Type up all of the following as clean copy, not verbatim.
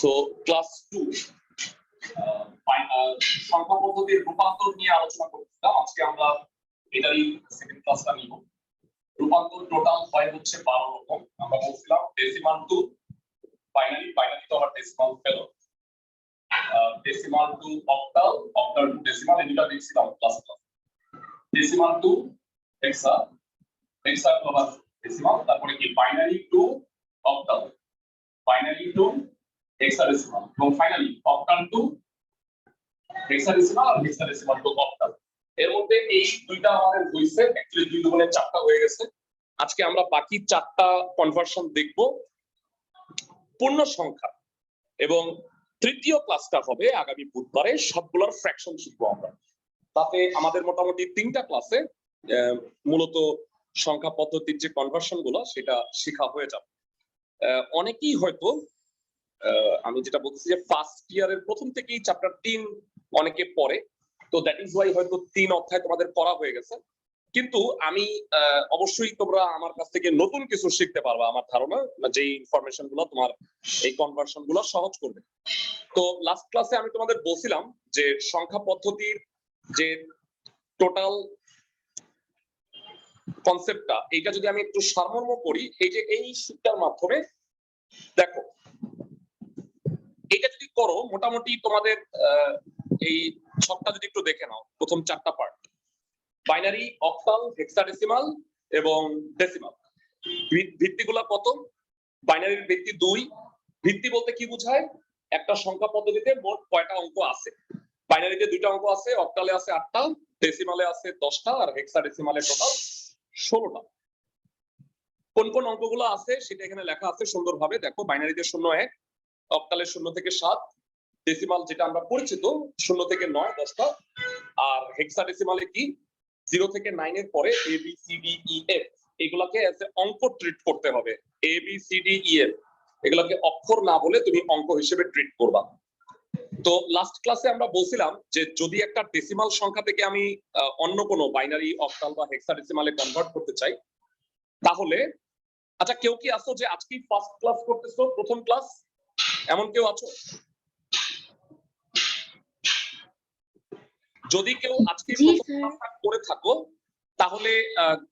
So class 2 সংখ্যা পদ্ধতির রূপান্তর নিয়ে আলোচনা করছিলাম। আজকে আমরা এটারই সেকেন্ড ক্লাসটা নিব। রূপান্তর টোটাল হয় হচ্ছে 12 রকম। আমরা বলছিলাম ডেসিমাল টু বাইনারি, বাইনারি তো আবার ডেসিমাল ফেলো, decimal to octal, octal to decimal, এটা দেখছিলাম class class. Decimal to hexa, hexa to আবার ডেসিমাল, তারপরে কি binary to octal, binary to hexadecimal, এবং ফাইনালি অক্টাল টু হেক্সাডেসিমাল আর হেক্সাডেসিমাল টু অক্টাল। এর মধ্যে এই দুইটা আমাদের হইছে, অ্যাকচুয়ালি 2 দুগুণে 4টা হয়ে গেছে। আজকে আমরা বাকি 4টা কনভার্সন দেখব পূর্ণ সংখ্যা, এবং তৃতীয় ক্লাসটা হবে আগামী বুধবারে, সবগুলোর ফ্র্যাকশন শিখবো আমরা। তাতে আমাদের মোটামুটি 3টা ক্লাসে মূলত সংখ্যা পদ্ধতির যে কনভার্সন গুলো সেটা শেখা হয়ে যাবে। অনেকেই হয়তো আমি যেটা বলছি যে ফার্স্ট ইয়ারের প্রথম থেকেই চ্যাপ্টার 3 অনেকে পড়ে, তো দ্যাট ইজ ওয়াই হয়তো 3 অধ্যায় তোমাদের পড়া হয়ে গেছে। কিন্তু আমি অবশ্যই তোমরা আমার কাছ থেকে নতুন কিছু শিখতে পারবা, আমার ধারণা যে ইনফরমেশন গুলো তোমার এই কনভার্সন গুলো সহজ করবে। তো লাস্ট ক্লাসে আমি তোমাদের বলছিলাম যে সংখ্যা পদ্ধতির যে টোটাল কনসেপ্টটা, এইটা যদি আমি একটু সারমর্ম করি, এই যে এই শিক্ষার মাধ্যমে দেখো, এটা যদি করো মোটামুটি তোমাদের এই ছকটা যদি একটু দেখে নাও, প্রথম 4টা পার্ট বাইনারি, অক্টাল, হেক্সাডেসিমাল এবং ডেসিমাল। ভিত্তিগুলো কত? বাইনারির ভিত্তি 2। ভিত্তি বলতে কি বোঝায়? একটা সংখ্যা পদ্ধতিতে মোট কয়টা অঙ্ক আছে। বাইনারিতে 2টা অঙ্ক আছে, অক্টালে আছে 8টা, ডেসিমালে আছে 10টা, আর হেক্সাডেসিমালে টোটাল 16টা। কোন কোন অঙ্কগুলো আছে সেটা এখানে লেখা আছে সুন্দরভাবে। দেখো, বাইনারিতে 0 1, অক্টালে 0 থেকে 7, ডেসিমাল যেটা আমরা পরিচিত 0 থেকে 9 10টা, আর হেক্সাডেসিমালে কি 0 থেকে 9 এর পরে A B C D E F, এগুলাকে এজ এ অঙ্ক ট্রিট করতে হবে। A B C D E F এগুলাকে অক্ষর না বলে তুমি অঙ্ক হিসেবে ট্রিট করবা। তো লাস্ট ক্লাসে আমরা বলছিলাম যে যদি একটা ডেসিমাল সংখ্যা থেকে আমি অন্য কোনো বাইনারি, অক্টাল বা হেক্সাডেসিমালে কনভার্ট করতে চাই, তাহলে আচ্ছা, কেউ কি আছো যে আজকে ফার্স্ট ক্লাস করতেছো, প্রথম ক্লাস? এমন কেউ আছো? যদি কেউ আজকে প্রথম ক্লাসটা করে থাকো, তাহলে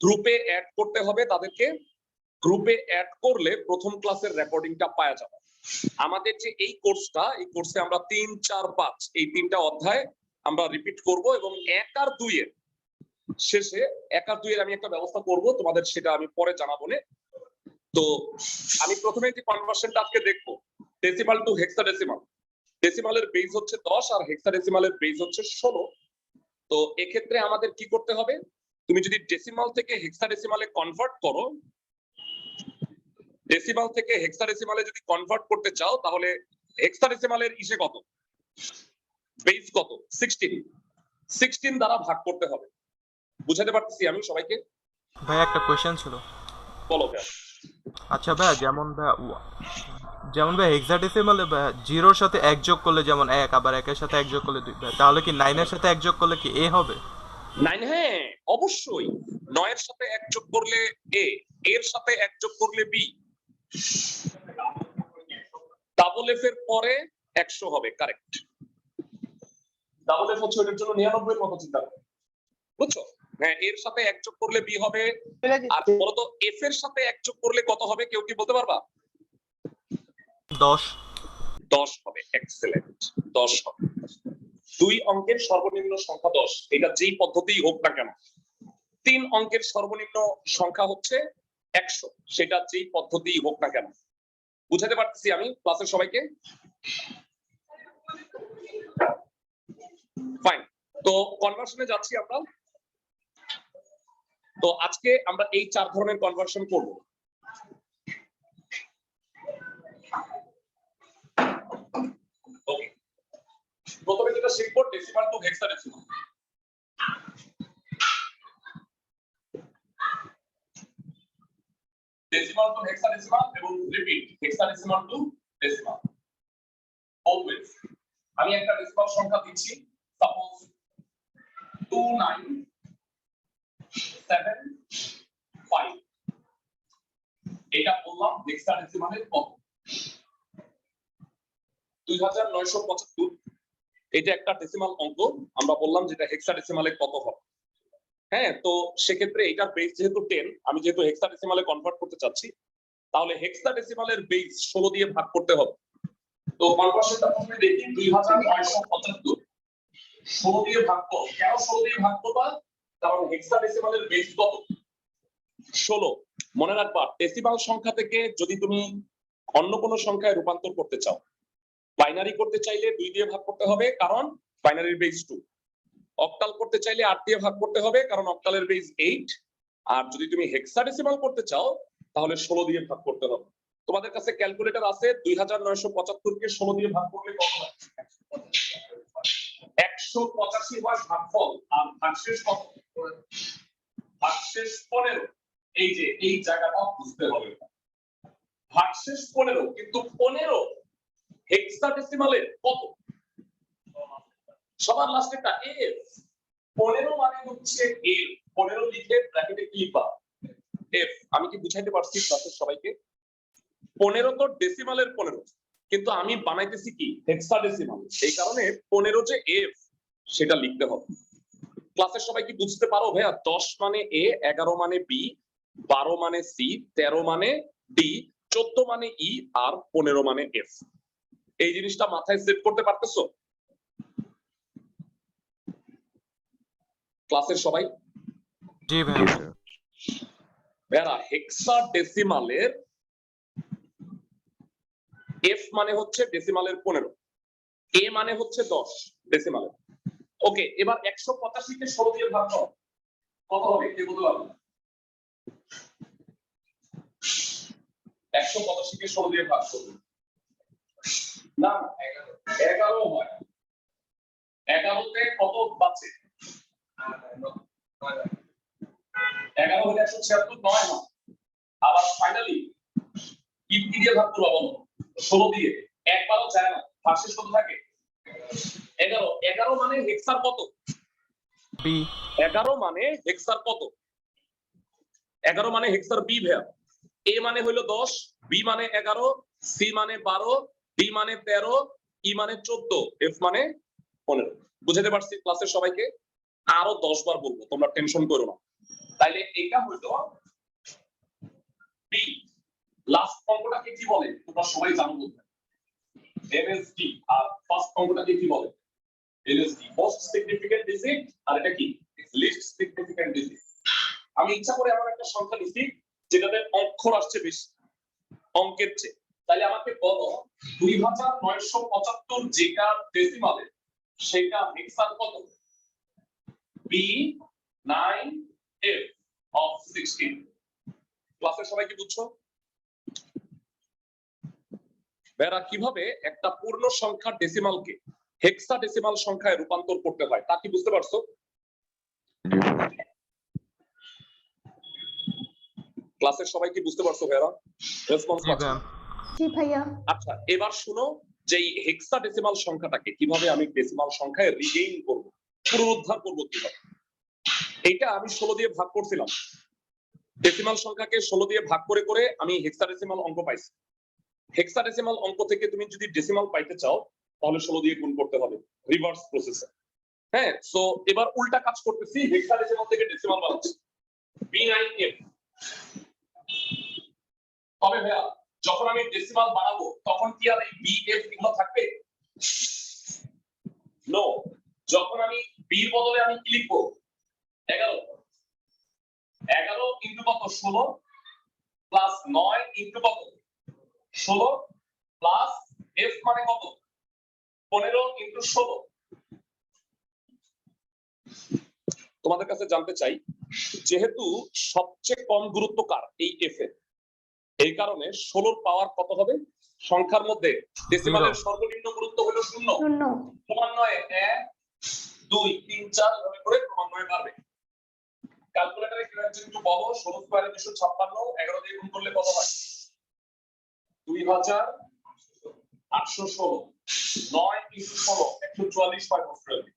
গ্রুপে অ্যাড করতে হবে তাদেরকে। গ্রুপে অ্যাড করলে প্রথম ক্লাসের রেকর্ডিংটা পাওয়া যাবে। আমাদের যে এই কোর্সটা, এই কোর্সে আমরা 3 4 5 এই 3টা অধ্যায় আমরা রিপিট করব, এবং 1 আর 2 এর শেষে 1 আর 2 এর আমি একটা ব্যবস্থা করব, তোমাদের সেটা আমি পরে জানাবো না। তো আমি প্রথমে যে কনভার্সনটা আজকে দেখবো ডেসিমাল টু হেক্সাডেসিমাল। ডেসিমালের বেস হচ্ছে 10 আর হেক্সাডেসিমালের বেস হচ্ছে 16। তো এক্ষেত্রে আমাদের কি করতে হবে? তুমি যদি ডেসিমাল থেকে হেক্সাডেসিমালে কনভার্ট করো, ডেসিমাল থেকে হেক্সাডেসিমালে যদি কনভার্ট করতে চাও, তাহলে হেক্সাডেসিমালের ইসে কত, বেস কত? 16। 16 দ্বারা ভাগ করতে হবে। বুঝাতে পারতেছি আমি সবাইকে? ভাই একটা কোশ্চেন ছিল। বলো ভাই। আচ্ছা ভাই, যেমন ভাই হেক্সাডেসিমালে জিরোর সাথে 1 যোগ করলে যেমন 1, আবার 1 এর সাথে 1 যোগ করলে 2, ভাই তাহলে কি 9 এর সাথে 1 যোগ করলে কি এ হবে? 9, হ্যাঁ অবশ্যই। 9 এর সাথে 1 যোগ করলে এ, এর সাথে 1 যোগ করলে বি, ডাবল এফ এর পরে 100 হবে। কারেক্ট। ডাবল এফ হচ্ছে এর জন্য 99 এর মতো চিন্তা করো, বুঝছো? হ্যাঁ, এর সাথে 1 যোগ করলে বি হবে। আর বলতো এফ এর সাথে 1 যোগ করলে কত হবে? কেউ কি বলতে পারবা? 10। 10 হবে। এক্সেলেন্ট, 10 হবে। 2 অঙ্কের সর্বনিম্ন সংখ্যা 10, এটা যেই পদ্ধতিই হোক না কেন। 3 অঙ্কের সর্বনিম্ন সংখ্যা হচ্ছে 100, সেটা যেই পদ্ধতিই হোক না কেন। বুঝাতে পারতেছি আমি ক্লাসের সবাইকে? ফাইন। তো কনভার্সনে যাচ্ছি আমরা। তো আজকে আমরা এই 4 ধরনের কনভার্সন করব। ওকে, প্রথমে যেটা শিখবো decimal to hexadecimal. Decimal to hexadecimal এবং repeat hexadecimal to decimal. Always আমি একটা ডেসিমাল সংখ্যা দিচ্ছি, সাপোজ 2975, এটা বললাম হেক্সাডেসিমালের কত। 2975 এটা একটা ডেসিমাল অঙ্ক, আমরা বললাম যেটা হেক্সাডেসিমালে কত হবে। হ্যাঁ, তো সেক্ষেত্রে এটার বেস যেহেতু 10, আমি যেহেতু হেক্সাডেসিমালে কনভার্ট করতে চাচ্ছি, তাহলে হেক্সাডেসিমালের বেস 16 দিয়ে ভাগ করতে হবে। তো কনভার্সনটা প্রথমে দেখি 2975 16 দিয়ে ভাগ করো। কেন 16 দিয়ে ভাগ করবা? কারণ হেক্সাডেসিমালের বেস কত? 16। মনে রাখবা, ডেসিমাল সংখ্যা থেকে যদি তুমি অন্য কোনো সংখ্যায় রূপান্তর করতে চাও, বাইনারি করতে চাইলে 2 দিয়ে ভাগ করতে হবে, কারণ বাইনারির বেস 2। অক্টাল করতে চাইলে 8 দিয়ে ভাগ করতে হবে, কারণ অক্টালের বেস 8। আর যদি তুমি হেক্সাডেসিমাল করতে চাও তাহলে 16 দিয়ে ভাগ করতে হবে। তোমাদের কাছে ক্যালকুলেটর আছে? 2975 কে 16 দিয়ে ভাগ করলে কত হয়? 185 হয় ভাগফল, আর ভাগশেষ কত? ভাগশেষ 15। এই যে এই জায়গাটা বুঝতে হবে, ভাগশেষ 15, কিন্তু 15 হেক্সাডেসিমালে কত? সবার লাস্টেরটা এফ। 15 মানে হচ্ছে এফ। 15 লিখে ব্র্যাকেটে কি লিখবা? এফ। আমি কি বুঝাইতে পারছি ক্লাসের সবাইকে? 15 তো ডেসিমালের 15, কিন্তু আমি বানাইতেছি কি হেক্সাডেসিমাল, এই কারণে 15 যে এফ সেটা লিখতে হবে। ক্লাসের সবাই কি বুঝতে পারো ভাইয়া? 10 মানে এ, 11 মানে বি, 12 মানে সি, 13 মানে ডি, 14 মানে ই, আর 15 মানে এফ। এই জিনিসটা মাথায় সেট করতে পারতেছো ক্লাসের সবাই? জি ভাই। ভাইয়া হেক্সাডেসিমালের এফ মানে হচ্ছে ডেসিমালের 15, এ মানে হচ্ছে 10 ডেসিমালের। ওকে, এবার 185 কে 16 দিয়ে ভাগ করো, কত হবে কে বলতে পারবে? 185 কে 16 দিয়ে ভাগ করবে না, 11 হয়। 11 তে কত বাঁচে? 11 হলে 176, 9 হয়। আবার ফাইনালি কি দিয়ে ভাগ করবা বলো? 16 দিয়ে। একবারও যায় না, ভাগশেষ কত থাকে? 11। 11 মানে হেক্সার কত? বি। 11 মানে হেক্সার কত? 11 মানে হেক্সার বি ভাইয়া। এ মানে হলো 10, বি মানে 11, সি মানে 12, ডি মানে 13, ই মানে 14, এফ মানে 15। বুঝাতে পারছি ক্লাসের সবাইকে? আরো 10 বার বলবো, তোমরা টেনশন করো না। তাইলে এটা হলো বি। লাস্ট অঙ্কটাকে কি বলে তোমরা সবাই জানো বলতে? এমএসডি। আর ফার্স্ট অঙ্কটাকে কি বলে? LSD, most significant digit. আর এটা কি? Least significant digit. আমি ইচ্ছা করে এমন একটা সংখ্যা নিছি যেটাতে অক্ষর আসছে বেশি অঙ্কের চেয়ে। তাহলে আমাকে বলো 2975 যেটা ডেসিমালে সেটা হেক্সার কত? B9F of 16। ক্লাসের সবাই কি বুঝছো? বেরা কিভাবে একটা পূর্ণ সংখ্যা ডেসিমালকে হেক্সাডেসিমাল সংখ্যায় রূপান্তর করতে হয় তা কি বুঝতে পারছো? ক্লাসের সবাই কি বুঝতে পারছো ভাইয়া? রেসপন্স পাচ্ছো? জি ভাইয়া। আচ্ছা, এবার শুনো যে এই হেক্সাডেসিমাল সংখ্যাটাকে কিভাবে আমি ডেসিমাল সংখ্যায় রিগেইন করব, পুনরুদ্ধার করব কিভাবে। এইটা আমি 16 দিয়ে ভাগ করছিলাম, ডেসিমাল সংখ্যাকে 16 দিয়ে ভাগ করে করে আমি হেক্সাডেসিমাল অঙ্ক পাইছি। হেক্সাডেসিমাল অঙ্ক থেকে তুমি যদি ডেসিমাল পাইতে চাও তাহলে 16 দিয়ে গুণ করতে হবে, রিভার্স প্রসেসে। হ্যাঁ, সো এবার উল্টা কাজ করতেছি, হেক্সাডেসিমাল থেকে ডেসিমাল বানাচ্ছি B9F। তবে ভাইয়া যখন আমি ডেসিমাল বানাবো তখন কি আর এই BF এগুলো থাকবে? নো। যখন আমি বি এর বদলে আমি কি লিখবো? 11। 11 ইনটু কত? 16 প্লাস 9 ইনটু কত? 16 প্লাস এফ মানে কত? 15 ইনটু 16। তোমাদের কাছে জানতে চাই, যেহেতু সবচেয়ে কম গুরুত্ব কার এই এফ এর, এই কারণে 16 পাওয়ার কত হবে? সংখ্যার মধ্যে ডেসিমালের সর্বনিম্ন গুরুত্ব হলো 0। ক্রমান্বয়ে 1 2 3 4 এভাবে করে ক্রমান্বয়ে বাড়বে। ক্যালকুলেটরে কি হচ্ছে একটু বলো? 16 স্কয়ারে 256, 11 দিয়ে গুণ করলে কত হয়? 2816। 9 ইনটু 16 144 হয় অস্ট্রেলিয়া।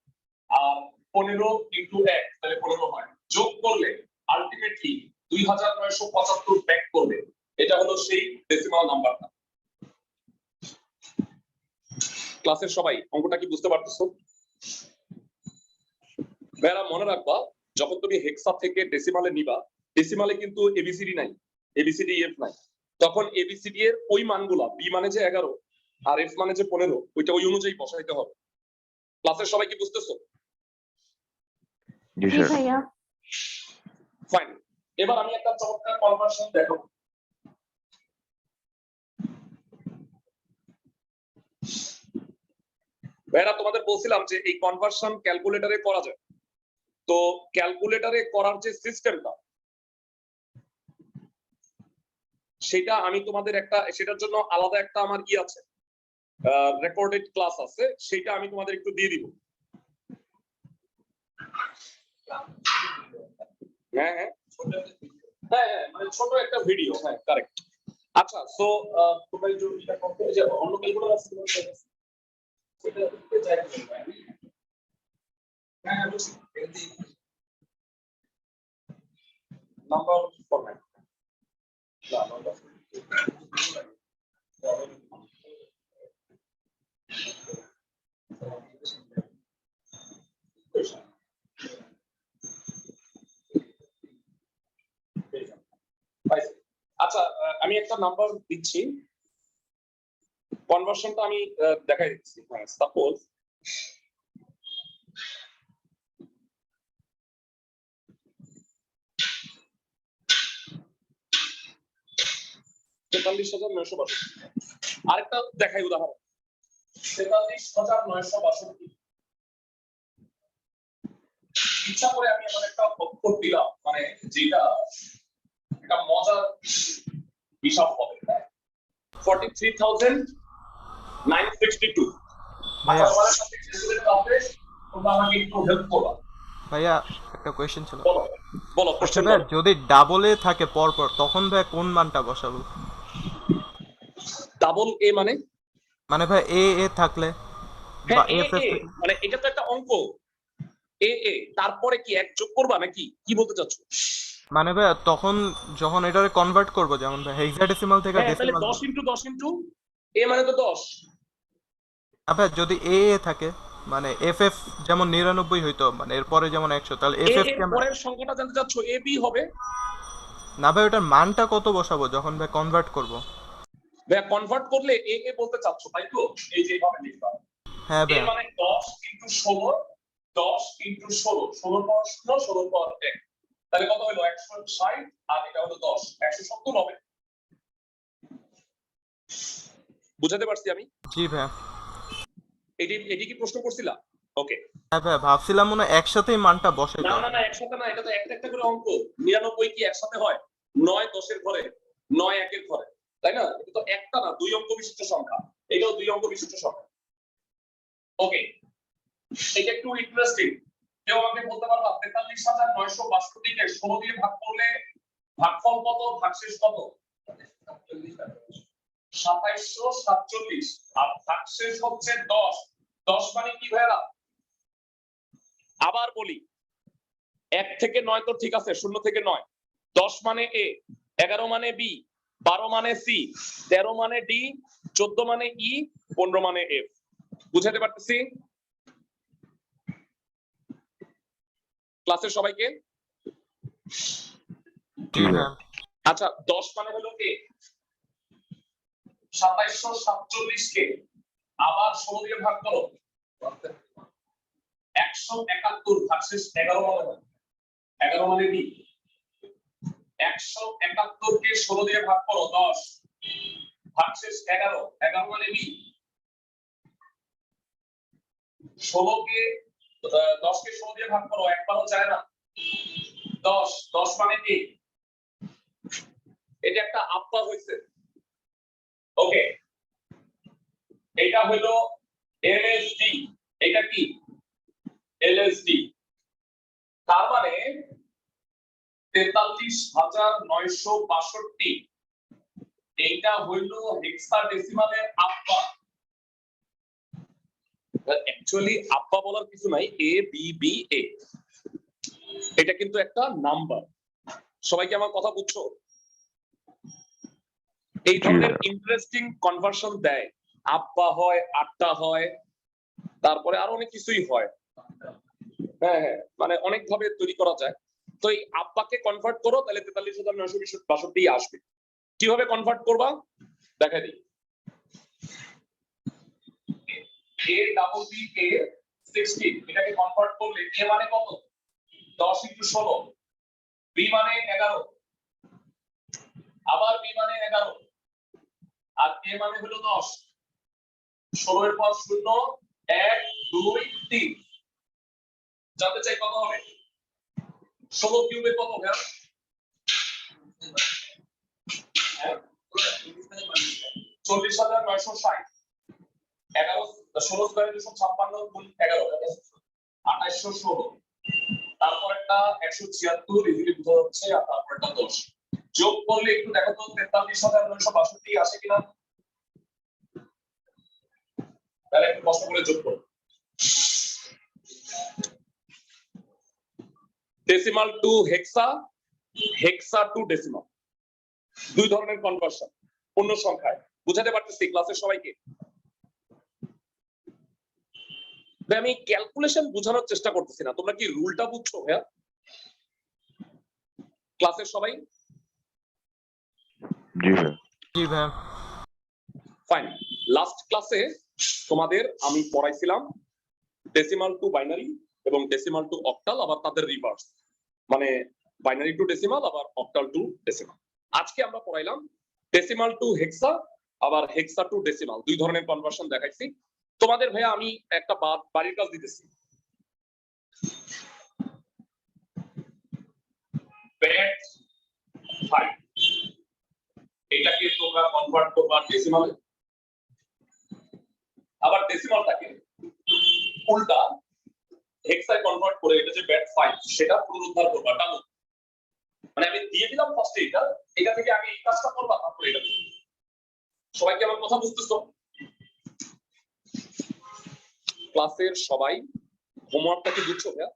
আর 15 ইনটু 1 তাহলে 15 হয়। যোগ করলে আলটিমেটলি 2975 ব্যাক করবে। এটা হলো সেই ডেসিমাল নাম্বারটা। ক্লাসের সবাই অঙ্কটা কি বুঝতে পারতেছো? ভাইরা মনে রাখবা, যখন তুমি হেক্সা থেকে ডেসিমালে নিবা, ডেসিমালে কিন্তু এবিসিডি নাই, এবিসিডি এফ নাই, তখন এবিসিডি এর ওই মানগুলা বি মানে যে 11 আর এফ মানে যে 15 ওইটা ওই অনুযায়ী বসাইতে হবে। ক্লাসের সবাই কি বুঝতেছো? জি স্যার। ভাইয়া ফাইন। এবার আমি একটা চমৎকার কনভার্সন দেখাবো। ভাইরা তোমাদের বলছিলাম যে এই কনভার্সন ক্যালকুলেটরে করা যায়। তো ক্যালকুলেটরে করার যে সিস্টেমটা, সেটা আমি তোমাদের একটা, সেটার জন্য আলাদা একটা আমার কি আছে, রেকর্ডেড ক্লাস আছে, সেটা আমি তোমাদের একটু দিয়ে দিব। হ্যাঁ হ্যাঁ হ্যাঁ, মানে ছোট একটা ভিডিও। হ্যাঁ কারেক্ট। আচ্ছা, সো তোমরা এটা করতে যে অন্য ক্যালকুলেটর আছে এটা যাই হ্যাঁ বুঝছি নাম্বার ফরম্যাট না নাম্বার আচ্ছা, আমি একটা নাম্বার দিচ্ছি, কনভার্সনটা আমি দেখাই দিচ্ছি। সাপোজ আরেকটা দেখাই উদাহরণ, 43,962। ইচ্ছা করে আমি এমন একটা অক্ষর দিলাম, মানে যেটা একটা মজার হিসাব হবে। 43,962। ভাইয়া তোমাদের সাথে ক্যালকুলেটর আছে, তোমরা আমাকে একটু হেল্প করবা। ভাইয়া একটা কোয়েশ্চেন ছিল। বলো বলো, আচ্ছা কোশ্চেন ভাইয়া, বলো। যদি ডাবলে থাকে পর পর তখন ভাইয়া কোন মানটা বসাবো? ডাবল এ মানে? মানে ভাই এ এ থাকলে বা হ্যাঁ, এ এফ এফ এ থাকলে, মানে এটা তো একটা অঙ্ক। এ এ তারপরে কি এক যোগ করবা নাকি কি বলতে চাচ্ছ? মানে ভাইয়া তখন যখন এটারে কনভার্ট করব, যেমন ভাই হেক্সাডেসিমাল থেকে হ্যাঁ, তাহলে ডেসিমাল, 10 ইনটু 10 ইনটু এ মানে তো 10। ভাই যদি এ এ থাকে মানে এফ এফ যেমন 99 হইতো, মানে এরপরে যেমন 100, তাহলে এফ এ এফ এর কে আমরা, পরের সংখ্যাটা জানতে চাচ্ছ, এ বি হবে। না ভাই ওটার মানটা কত বসাবো যখন ভাই কনভার্ট করব? ভাই কনভার্ট করলে এ এ বলতে চাচ্ছ তাই তো? এই যে এভাবে লিখবা, হ্যাঁ এ ভাই। মানে 10 ইনটু 16, 10 ইনটু 16, 16 পাওয়ার 0, 16 পাওয়ার 1, তাহলে কত হলো? 160। আর এটা হলো 10, 170 হবে। বুঝাতে পারছি আমি? জি ভাই। এটি কি প্রশ্ন করছিলা? ওকে। হ্যাঁ ভাই, ভাবছিলাম মনে হয় একসাথেই মানটা বসাই না দাও। না না, একসাথে না, এটা তো একটা একটা করে অঙ্ক। 99 কি একসাথে হয়? 9 10 এর ঘরে, 9 1 এর ঘরে, তাই না? এটা তো একটা না, দুই অঙ্ক বিশিষ্ট সংখ্যা। এটাও দুই অঙ্ক বিশিষ্ট সংখ্যা। ওকে, এটা একটু ইন্টারেস্টিং। কেউ আমাকে বলতে পারবা 43,962 কে 16 দিয়ে ভাগ করলে ভাগফল কত, ভাগশেষ কত? 2747। আর ভাগশেষ হচ্ছে 10। 10 মানে কি ভাইরা? আবার বলি, 1 থেকে 9 তো ঠিক আছে, 0 থেকে 9। 10 মানে এ, 11 মানে বি, 12 মানে সি, 13 মানে ডি, 14 মানে ই, 15 মানে এফ। বুঝাতে পারতেছি ক্লাসের সবাইকে? জি ভাই। আচ্ছা, 10 মানে হলো এ, 2747 কে আবার 16 দিয়ে ভাগ করো, 171 ভাগশেষ 11 মানে হয়, 11 মানে বি। 171 কে 16 দিয়ে ভাগ করো, 10 ভাগশেষ 11, 11 মানে বি। 16 কে 10 কে 16 দিয়ে ভাগ করো, একবারও যায় না, 10 10 মানে এ। এটা একটা আপ্পা হইছে। ওকে, এটা হলো এলএসডি, এটা কি এলএসডি। তার মানে 43,962 এইটা হইল হেক্সাডেসিমালের আপ্পা। অ্যাকচুয়ালি আপ্পা বলার কিছু নাই, এ বি বি এ, এটা কিন্তু একটা নাম্বার। সবাই কি আমার কথা বুঝছো? এই ধরনের ইন্টারেস্টিং কনভার্সন দেয় আব্বা হয়, আটটা হয়, তারপরে আরো অনেক কিছুই হয়। হ্যাঁ হ্যাঁ, মানে অনেক ভাবে তৈরি করা যায়। তো এই আব্বাকে কনভার্ট করো, তাহলে 43,962 আসবে। কিভাবে কনভার্ট করবা দেখাই দিই। a ডাবল বি a 16, এটাকে কনভার্ট করলে a মানে কত? 10 * 16, b মানে 11, আবার b মানে 11, আর a মানে হলো 10। 16 এর পর 0, 1 2 3। জানতে চাই কত হবে? 16 কিউবে কত হবে? 40,960। 11 16 স্কয়ার 256 গুণ 11 2816। তারপর একটা 176 ইজিলি বোঝা যাচ্ছে, আর তারপর একটা 10 যোগ করলে একটু দেখো তো 43,962 আসে কিনা। তাহলে একটু কষ্ট করে যোগ করো। Decimal to hexa, hexa two decimal, দুই ধরনের কনভার্সন পূর্ণ সংখ্যায়। বুঝাতে পারতেছি ক্লাসের সবাইকে? আমি ক্যালকুলেশন বোঝানোর চেষ্টা করতেছি না, তোমরা কি রুলটা বুঝছো ভাইয়া ক্লাসের সবাই? জি ভাই। জি ভাই। ফাইন। লাস্ট ক্লাসে তোমাদের আমি পড়াইছিলাম ডেসিমাল টু বাইনারি এবং ডেসিমাল টু অক্টাল, আবার তাদের রিভার্স, মানে বাইনারি টু ডেসিমাল আবার অক্টাল টু ডেসিমাল। আজকে আমরা পড়াইলাম ডেসিমাল টু হেক্সা আবার হেক্সা টু ডেসিমাল, দুই ধরনের কনভার্সন দেখাইছি তোমাদের। ভাইয়া আমি একটা বাড়ির কাজ দিতেছি। ব্যাট 5, এটাকে তোমরা কনভার্ট করবা ডেসিমালে, আবার ডেসিমালটাকে উল্টা হেক্সায় কনভার্ট করে এটা যে ব্যাট 5 সেটা পুনরুদ্ধার করবা ডাবল। মানে আমি দিয়ে দিলাম ফার্স্টে এটা থেকে আগে এই কাজটা করবা, তারপর এটা। সবাই কি আমার কথা বুঝতেছো? ক্লাসের সবাই হোমওয়ার্কটা কি বুঝছো ভাইয়া?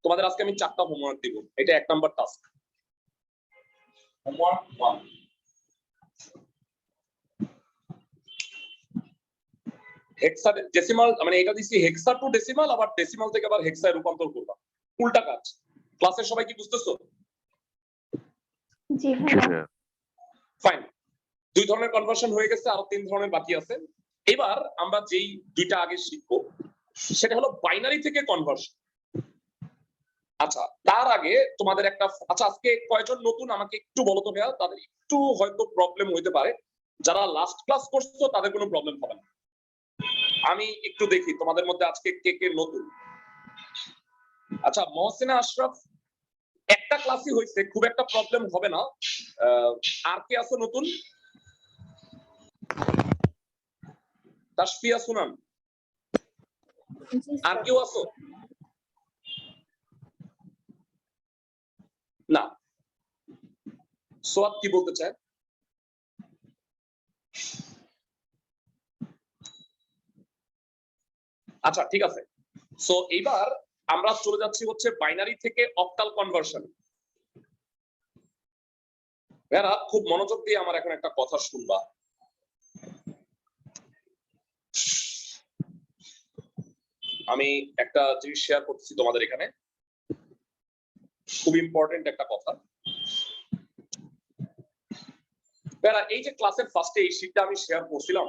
তোমাদের আজকে আমি 4টা হোমওয়ার্ক দিব, এটা 1 নাম্বার টাস্ক। হোমওয়ার্ক 1, হেক্সা ডেসিমাল, মানে এটা দিছি হেক্সা টু ডেসিমাল, আবার ডেসিমাল থেকে আবার হেক্সায় রূপান্তর করবা, উল্টা কাজ। ক্লাসের সবাই কি বুঝতেছো? জি ভাইয়া। ফাইন। দুই ধরনের কনভার্সন হয়ে গেছে, আরো 3 ধরনের বাকি আছে। এবার আমরা যেই দুইটা আগে শিখবো সেটা হলো বাইনারি থেকে কনভার্সন। আচ্ছা, তার আগে তোমাদের একটা, আচ্ছা আজকে কয়জন নতুন আমাকে একটু বলো তো ভাইয়া, তাদের একটু হয়তো প্রবলেম হইতে পারে। যারা লাস্ট ক্লাস করছো তাদের কোনো প্রবলেম হবে না। আমি একটু দেখি তোমাদের মধ্যে আজকে কে কে নতুন। আচ্ছা, মহসিনা আশরাফ, একটা ক্লাসই হয়েছে, খুব একটা প্রবলেম হবে না। আর কে আছো নতুন? তাসফিয়া সুনাম, আর কেউ আছো? না। সোয়াদ কি বলতে চায়? আচ্ছা ঠিক আছে। সো এবার আমরা চলে যাচ্ছি হচ্ছে বাইনারি থেকে অক্টাল কনভার্সন। এরা খুব মনোযোগ দিয়ে আমার এখন একটা কথা শুনবা। আমি একটা জিনিস শেয়ার করতেছি তোমাদের এখানে, খুব ইম্পর্টেন্ট একটা কথা। এই যে ক্লাসের ফার্স্টে এই শীটটা আমি শেয়ার করছিলাম,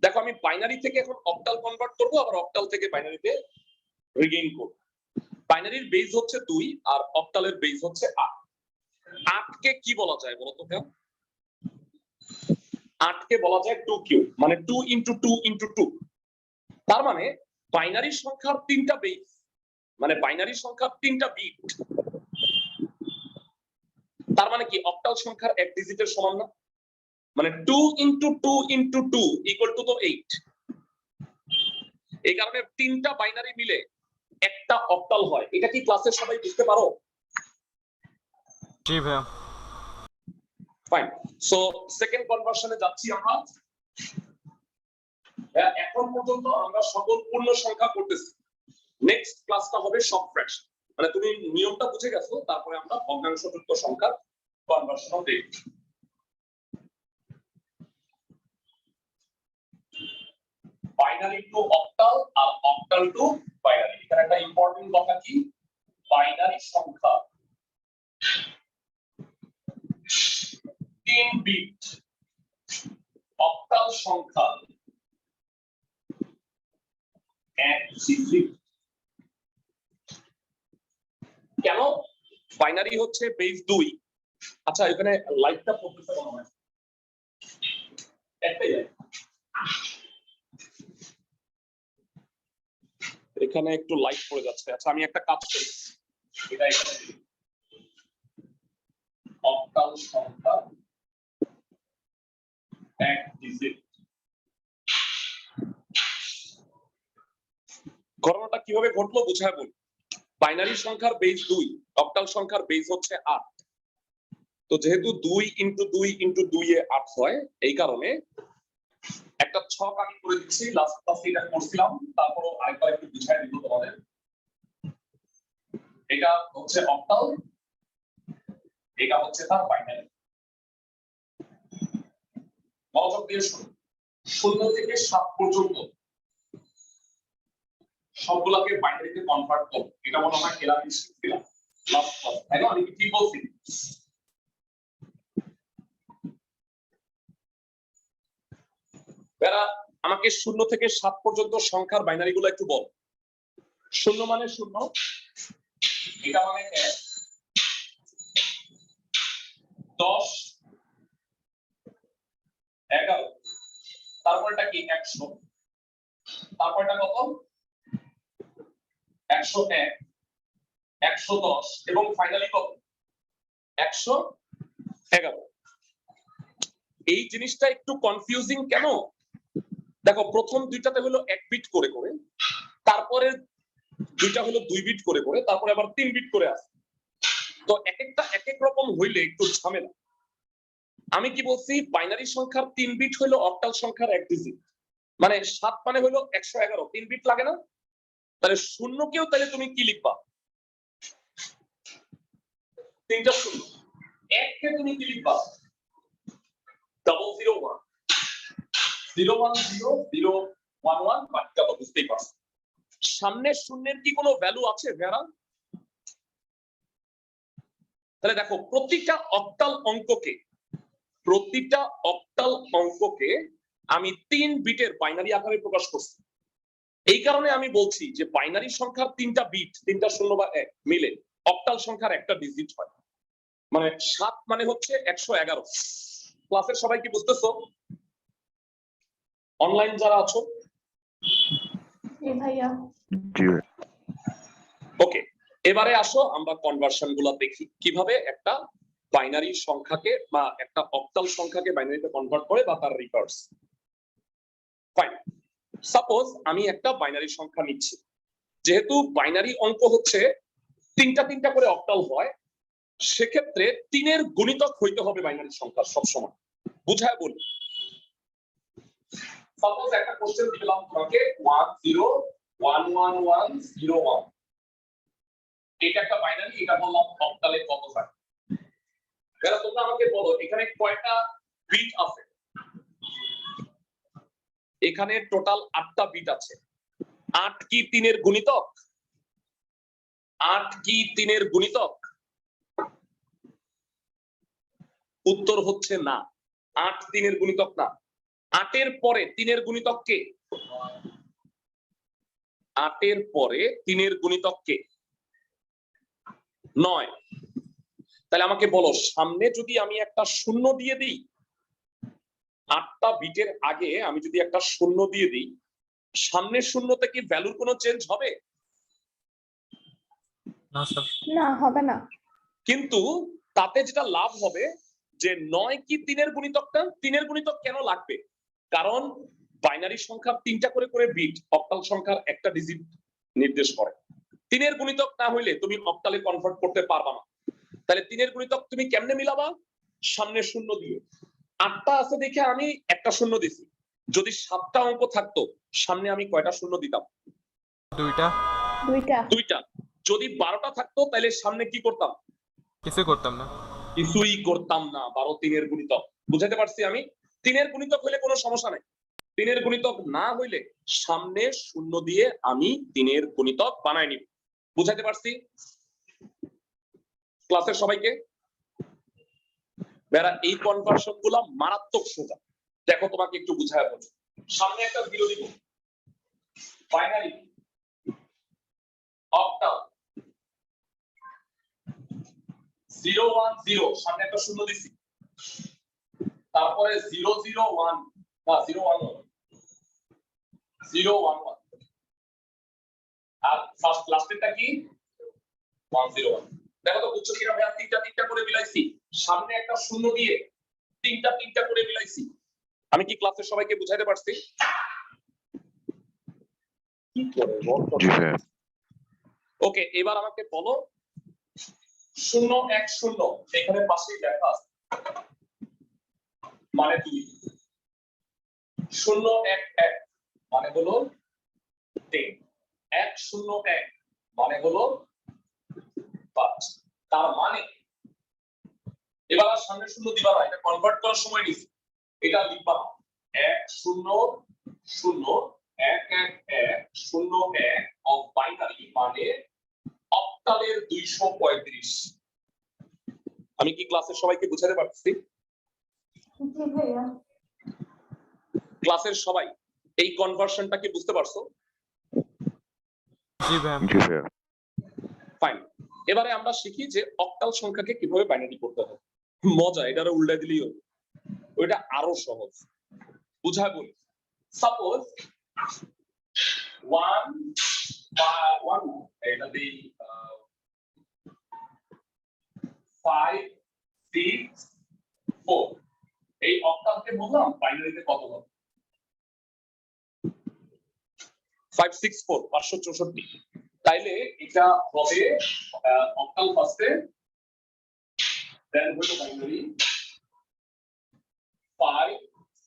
দেখো আমি বাইনারি থেকে এখন অক্টাল কনভার্ট করব, আবার অক্টাল থেকে বাইনারিতে রিগেইন করব। বাইনারির বেস হচ্ছে 2 আর অক্টালের বেস হচ্ছে 8। 8 কে কি বলা যায় বলো তো? 8 কে বলা যায় 2 কিউব, মানে 2 * 2 * 2। তার মানে বাইনারি সংখ্যার 3টা বেস, মানে বাইনারি সংখ্যার 3টা বিট। তার মানে কি অক্টাল সংখ্যার এক ডিজিটের সমান না? মানে 2 * 2 * 2 = তো 8। এই কারণে 3টা বাইনারি মিলে একটা অক্টাল হয়। এটা কি ক্লাসের সবাই বুঝতে পারো? জি ভাইয়া। ফাইন। সো সেকেন্ড কনভার্সনে যাচ্ছি আমরা। এখন পর্যন্ত আমরা সকল পূর্ণ সংখ্যা করতেছি, নেক্সট ক্লাসটা হবে সব ফ্র্যাকশন। মানে তুমি নিয়মটা বুঝে গেছো, তারপরে আমরা ভগ্নাংশযুক্ত সংখ্যার কনভার্সনও দেখব। বাইনারি টু অক্টাল আর অক্টাল টু বাইনারি। এখানে একটা ইম্পর্টেন্ট কথা কি, বাইনারি সংখ্যা 3 বিট, অক্টাল সংখ্যা 1 ডিজিট। কেন? বাইনারি হচ্ছে বেস 2। আচ্ছা এখানে লাইটটা পড়তেছে মনে হয়, একটাই লাইট, এখানে একটু লাইট পড়ে যাচ্ছে। আচ্ছা আমি একটা কাজ করি, এটা এখানে দিই। অক্টাল সংখ্যা 1 ডিজিট। ঘটনাটা কিভাবে ঘটলো বুঝায় বলি। বাইনারি সংখ্যার বেস 2, অক্টাল সংখ্যার বেস হচ্ছে 8। তো যেহেতু 2 ইনটু 2 ইনটু 2 এ 8 হয়, এই কারণে একটা ছক আমি করে দিচ্ছি, লাস্ট ক্লাসে এটা করছিলাম, তারপর আরেকবার একটু বুঝাই দিব তোমাদের। এটা হচ্ছে অক্টাল, এটা হচ্ছে তার বাইনারি। মনোযোগ দিয়ে শুনুন, 0 থেকে 7 পর্যন্ত সবগুলোকে বাইনারিতে কনভার্ট করব। এটা মনে হয় এলাকা শিখছিলাম লাস্ট ক্লাস, তাই না? আমি কি ঠিক বলছি? এরা আমাকে 0 থেকে 7 পর্যন্ত সংখ্যার বাইনারি গুলো একটু বল। 0 মানে 0, এটা মানে 1, 10, 11, তারপরটা কি 100, তারপরটা কত 101, 110 এবং ফাইনালি কত 111। এই জিনিসটা একটু কনফিউজিং কেন? দেখো প্রথম দুইটাতে হলো 1 বিট করে করে, তারপরে দুইটা হলো 2 বিট করে করে, তারপরে আবার 3 বিট করে আসে। তো এক একটা এক এক রকম হইলে একটু ঝামেলা। আমি কি বলছি, বাইনারি সংখ্যার 3 বিট হলো অক্টাল সংখ্যার 1 ডিজিট, মানে 7 মানে হলো 111, 3 বিট লাগে না? তাহলে শূন্য কেও তাহলে তুমি কি লিখবা? 3টা শূন্য। 1 কে তুমি কি লিখবা? 001, 010, 011, বাকিটা তো বুঝতেই পারছো। সামনে শূন্যের কি কোনো ভ্যালু আছে ভেড়া? তাহলে দেখো প্রতিটা অক্টাল অঙ্ককে আমি 3 বিটের বাইনারি আকারে প্রকাশ করছি। এই কারণে আমি বলছি যে বাইনারি সংখ্যার 3টা বিট, 3টা 0 বা 1 মিলে অক্টাল সংখ্যার একটা ডিজিট হয়। মানে 7 মানে হচ্ছে 111। ক্লাসের সবাই কি বুঝতেছো? অনলাইন যারা আছো? ভাইয়া। ওকে, এবারে আসো আমরা কনভার্সন গুলা দেখি কিভাবে একটা বাইনারি সংখ্যাকে বা একটা অক্টাল সংখ্যাকে বাইনারিতে কনভার্ট করে বা তার রিভার্স। ফাইন, সাপোজ আমি একটা বাইনারি সংখ্যা নিচ্ছি, যেহেতু বাইনারি অঙ্ক হচ্ছে 3টা করে অক্টাল হয়, সেক্ষেত্রে 3-এর গুণিতক হইতে হবে বাইনারি সংখ্যা সবসময়। বুঝায় বলি, সাপোজ একটা কোশ্চেন দিলাম তোমাকে 10111101, এটা একটা বাইনারি, এটা বললাম অক্টালে কত হয়। এবার তোমরা আমাকে বলো এখানে কয়টা বিট আছে? এখানে টোটাল 8টা বিট আছে। 8 কি 3-এর গুণিতক? 8 কি 3-এর গুণিতক? উত্তর হচ্ছে না, 8 3-এর গুণিতক না। 8-এর পরে 3-এর গুণিতক কে? 8-এর পরে 3-এর গুণিতক কে? 9। তাহলে আমাকে বলো সামনে যদি আমি একটা শূন্য দিয়ে দিই, 8টা বিটের আগে আমি যদি একটা শূন্য দিয়ে দিই, সামনের শূন্যতে কি ভ্যালুর কোনো চেঞ্জ হবে? না স্যার, না, হবে না। কিন্তু তাতে যেটা লাভ হবে যে 9 কি 3-এর গুণিতকটা? 3-এর গুণিতক কেন লাগবে? কারণ বাইনারি সংখ্যার 3টা করে করে বিট অক্টাল সংখ্যার একটা ডিজিট নির্দেশ করে। 3-এর গুণিতক না হইলে তুমি অক্টালে কনভার্ট করতে পারবা না। তাহলে 3-এর গুণিতক তুমি কেমনে মিলাবা? সামনে শূন্য দিয়ে। 8টা আছে দেখে আমি একটা শূন্য দিছি, যদি 7টা অঙ্ক থাকতো সামনে আমি কয়টা শূন্য দিতাম? 2টা। 2টা। যদি 12টা থাকতো তাহলে সামনে কি করতাম? কিছু করতাম না। কিছুই করতাম না। 12 3-এর গুণিতক। বুঝাতে পারছি আমি? 3-এর গুণিতক হলে কোনো সমস্যা নাই। তিনের গুণিতক না হইলে সামনে শূন্য দিয়ে আমি তিনের গুণিতক বানাই নিব। বুঝাইতে পারছি ক্লাসের সবাইকে? বেরা এই কনভার্সন গুলা মারাত্মক সোজা। দেখো তোমাকে একটু বুঝায় বলছি। সামনে একটা জিরো দিব, বাইনারি অক্টাল 0 1 0, সামনে একটা শূন্য দিছি, তারপরে 0 0 1 না 0 1 1 0 1 1, আর ফার্স্ট লাস্টেরটা কি 1 0 1। দেখো তো বুঝছো কিনা ভাইয়া? তিনটা তিনটা করে মিলাইছি, সামনে একটা শূন্য দিয়ে তিনটা তিনটা করে মিলাইছি। আমি কি ক্লাসের সবাইকে বুঝাইতে পারছি? কি করে বল? ওকে, এবার আমাকে বলো 0 1 0 এখানে পাশেই লেখা আছে মানে 2, 0 1 1 মানে হলো 3, 1 0 1 মানে হলো 5। তার মানে এবার আর সামনে শূন্য দিবা না, এটা কনভার্ট করার সময় নিছি, এটা লিখবা 1 0 0 1 1 1 0 1 অফ বাইনারি মানে অক্টালের 235। আমি কি ক্লাসের সবাইকে বুঝাতে পারছি? জি ভাইয়া। ক্লাসের সবাই এই কনভার্সনটা কি বুঝতে পারছো? জি ভাইয়া। ফাইন। এবারে আমরা শিখি যে অক্টাল সংখ্যাকে কিভাবে বাইনারি করতে হয়। মজা, এটারে উল্টা দিলেই হবে, ওইটা আরো সহজ। বুঝায় বলি, সাপোজ 1 1 এটা দি 5 6 4, এই অক্টালকে বললাম বাইনারিতে কত হবে? 564 564। তাইলে এটা হবে অক্টাল ফার্স্টে, দেন হলো বাইনারি 5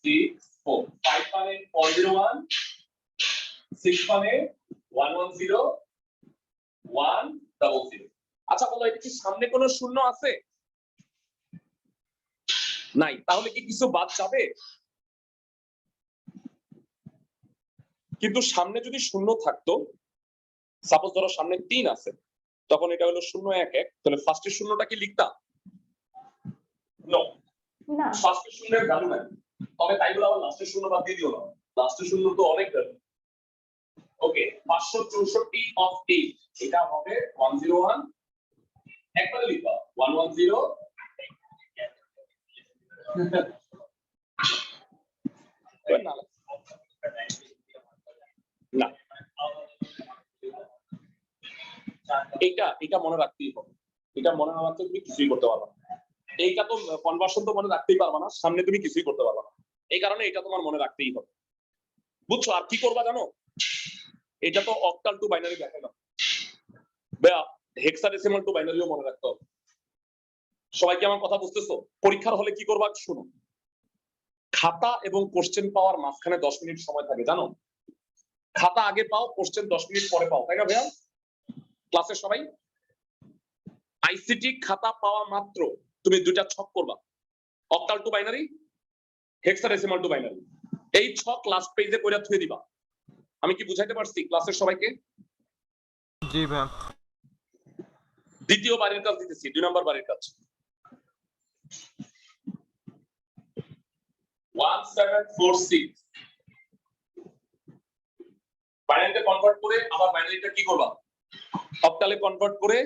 6 4। 5 মানে 401, 6 মানে 110 100। আচ্ছা বলো, এটা কি সামনে কোনো শূন্য আছে? নাই। তাহলে কি কিছু বাদ যাবে? কিন্তু সামনে যদি শূন্য থাকতো, সাপোজ ধরো সামনে 3 আছে, তখন এটা হলো 0 1 1, তাহলে ফার্স্টের শূন্যটা কি লিখতা? নো, না, ফার্স্টের শূন্যের ভ্যালু নাই। তবে তাই বলে আবার লাস্টের শূন্য বাদ দিয়ে দিও না, লাস্টের শূন্য তো অনেক ভ্যালু। ওকে, 564 অফ 8 এটা হবে 101, একবারে লিখবা 110 না, এটা মনে রাখতেই হবে। এটা মনে না রাখতে তুমি কিছুই করতে পারবে না। এইটা তো কনভার্সন তো মনে রাখতেই পারবে না, সামনে তুমি কিছুই করতে পারবে না। এই কারণে এটা তোমার মনে রাখতেই হবে। বুঝছো? আর কি করবা জানো? এটা তো অক্টাল টু বাইনারি দেখে না, হেক্সাডেসিমাল টু বাইনারিও মনে রাখতে হবে। সবাই কি আমার কথা বুঝতেছো? পরীক্ষার হলে কি করবা শুনো, খাতা এবং কোশ্চেন পাওয়ার মাঝখানে 10 মিনিট সময় থাকে, জানো? খাতা আগে পাও, কোশ্চেন 10 মিনিট পরে পাও, তাই না ভাইয়া? ক্লাসের সবাই আইসিটি খাতা পাওয়া মাত্র তুমি দুইটা ছক করবা, octal to binary, hexadecimal to binary. এই ছক লাস্ট পেজে কইরা থুয়ে দিবা। আমি কি বুঝাইতে পারছি ক্লাসের সবাইকে? জি ভাইয়া। দ্বিতীয় বারের কাজ দিতেছি, 2 নাম্বার বারের কাজ। 1746 বাইনারিতে কনভার্ট করে আবার বাইনারিটা কি করবা? অক্টালে কনভার্ট করে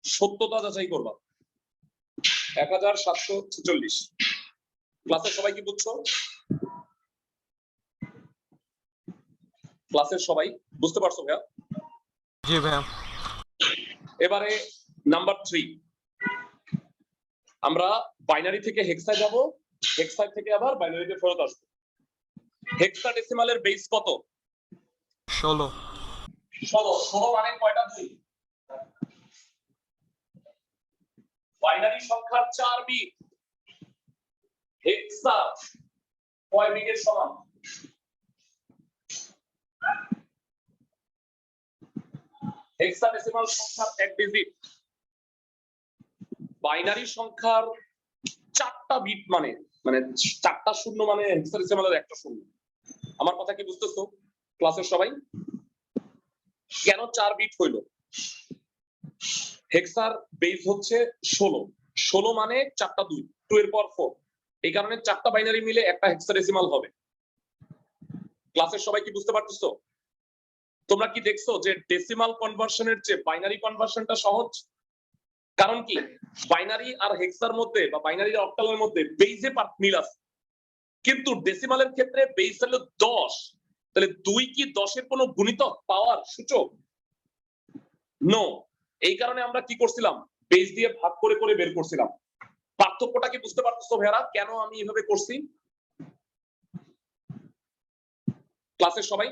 সত্যতা যাচাই করবা। 1746। ক্লাসের সবাই কি বুঝছো? ক্লাসের সবাই বুঝতে পারছো ভাইয়া? জি ভাইয়া। এবারে নাম্বার 3, আমরা বাইনারি থেকে হেক্সায় যাব, হেক্সায় থেকে আবার বাইনারিতে ফেরত আসবো। হেক্সাডেসিমালের বেস কত? 16। 16 মানে কয়টা 2? বাইনারি সংখ্যার 4 বিট, হেক্সা কয় বিটের সমান? হেক্সাডেসিমাল সংখ্যার 1 ডিজিট, বাইনারি সংখ্যার 4টা বিট মানে 4টা শূন্য মানে হেক্সাডেসিমালের একটা শূন্য। আমার কথা কি বুঝতেছো ক্লাসের সবাই? কেন 4 বিট হইলো? হেক্সার বেস হচ্ছে 16, 16 মানে 4টা 2, 2 এর পর 4, এই কারণে 4টা বাইনারি মিলে একটা হেক্সাডেসিমাল হবে। ক্লাসের সবাই কি বুঝতে পারতেছো? তোমরা কি দেখছো যে ডেসিমাল কনভার্সনের চেয়ে বাইনারি কনভার্সনটা সহজ? কারণ কি বাইনারি আর হেক্সার মধ্যে বা বাইনারি আর অক্টালের মধ্যে বেসে মিল আছে, কিন্তু ডেসিমালের ক্ষেত্রে বেস হলো 10, তাহলে 2 কি 10 এর কোনো গুণিতক পাওয়ার সূচক? নো। এই কারণে আমরা কি করছিলাম, বেস দিয়ে ভাগ করে করে বের করছিলাম। পার্থক্যটা কি বুঝতে পারতেছো ভাইরা কেন আমি এভাবে করছি? ক্লাসের সবাই?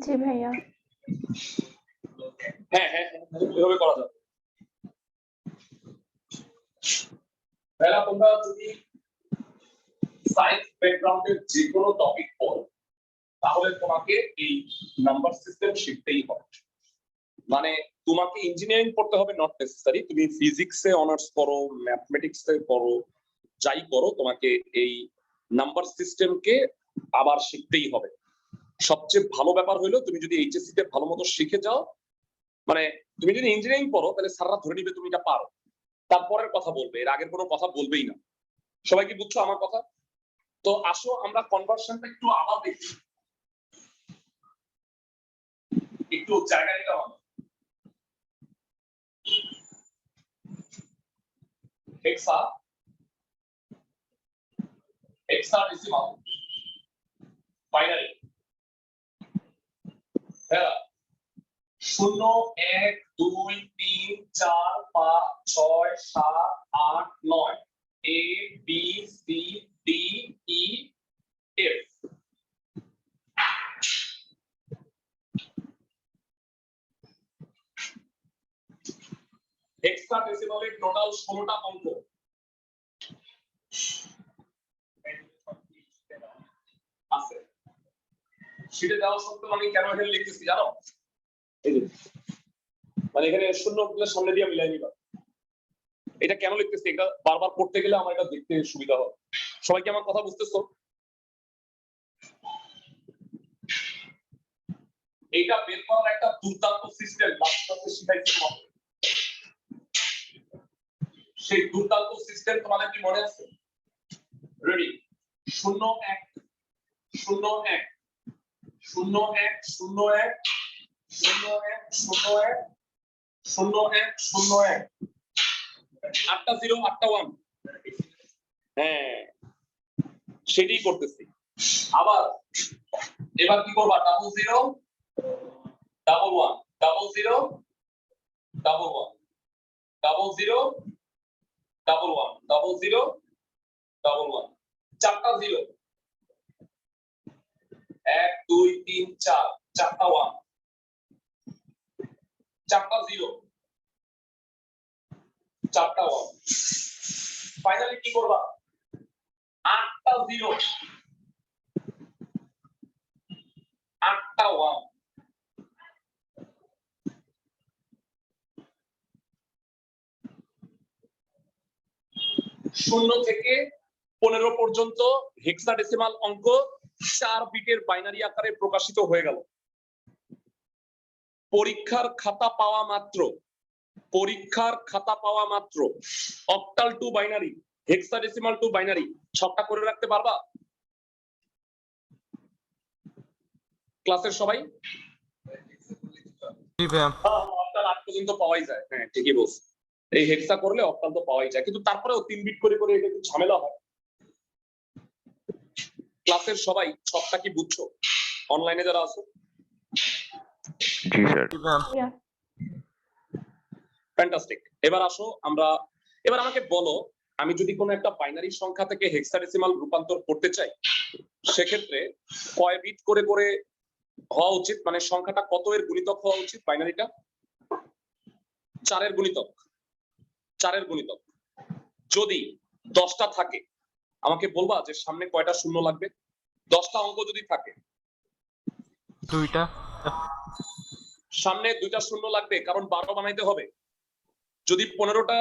জি ভাইয়া। হ্যাঁ হ্যাঁ এভাবে করা যাবে। ভাইরা তোমরা যদি সায়েন্স ব্যাকগ্রাউন্ডের যে কোনো টপিক পড়ো তাহলে তোমাকে এই নাম্বার সিস্টেম শিখতেই হবে। মানে তোমাকে ইঞ্জিনিয়ারিং পড়তে হবে নট নেসেসারি, তুমি ফিজিক্সে অনার্স করো, ম্যাথমেটিক্সে পড়ো, যাই করো তোমাকে এই নাম্বার সিস্টেমকে আবার শিখতেই হবে। সবচেয়ে ভালো ব্যাপার হলো তুমি যদি এইচএসসি তে ভালো মতো শিখে যাও, মানে তুমি যদি ইঞ্জিনিয়ারিং পড়ো তাহলে স্যাররা ধরে নিবে তুমি এটা পারো, তারপরের কথা বলবে, এর আগের কোনো কথা বলবেই না। সবাই কি বুঝছো আমার কথা? তো আসো আমরা কনভার্সনটা একটু আবার দেখি, একটু জায়গা নিতে হবে। হেক্সাডেসিমাল বাইনারি, হ্যাঁ 0 1 2 3 4 5 6 7 8 9 A B C D E F। হেক্সাডেসিমালের টোটাল 16টা অঙ্ক। আছে সেটা দেওয়া সত্ত্বেও আমি কেন এখানে লিখতেছি জানো? এই যে মানে এখানে শূন্য গুলোর সামনে দিয়ে মিলাই নিলাম। এটা কেন লিখতেছি, এটা বারবার পড়তে গেলে আমার এটা দেখতে সুবিধা হবে। সবাই কি আমার কথা বুঝতেছো? এইটা বের করার একটা দুর্দান্ত সিস্টেম বাস্তবে শিখাইছি তোমাদের। সেই দুর্দান্ত সিস্টেম তোমাদের কি মনে আছে? রেডি? 0 1 0 1 0 1 0 1 0 1 0 1 0 1 0 1 8টা 0 8টা 1। হ্যাঁ সেটাই করতেছি। আবার এবার কি করবা, double 0 double 1 double 0 double 1 double 0 double 1 double 0 double 1, 4টা 0 1 2 3 4 4টা 1, 4টা 0 4টা 1। ফাইনালি কি করবা, 8টা 0 8টা 1। শূন্য থেকে 15 পর্যন্ত হেক্সাডেসিমাল অঙ্ক 4 বিটের বাইনারি আকারে প্রকাশিত হয়ে গেল। পরীক্ষার খাতা পাওয়া মাত্র octal to binary, hexadecimal to binary ছকটা করে রাখতে পারবা ক্লাসের সবাই? জি ভাইয়া। অক্টাল 8 পর্যন্ত পাওয়াই যায়, হ্যাঁ ঠিকই বলছো। এই হেক্সা করলে অক্টাল তো পাওয়াই যায়, কিন্তু তারপরেও 3 বিট করে করে এটা একটু ঝামেলা হয়। ক্লাসের সবাই ছকটা কি বুঝছো অনলাইনে যারা আছো? জি স্যার। জি ভাইয়া। ভাইয়া ফ্যান্টাস্টিক। এবার আসো এবার আমাকে বলো, আমি যদি কোনো একটা বাইনারি সংখ্যা থেকে হেক্সাডেসিমাল রূপান্তর করতে চাই সেক্ষেত্রে কয় বিট করে করে হওয়া উচিত, মানে সংখ্যাটা কত এর গুণিতক হওয়া উচিত বাইনারিটা? 4 এর গুণিতক। 4 এর গুণিতক যদি 10টা থাকে আমাকে বলবা যে সামনে কয়টা শূন্য লাগবে? 10টা অঙ্ক যদি থাকে 2টা সামনে 2টা শূন্য লাগবে, কারণ 12 বানাইতে হবে। যদি 15টা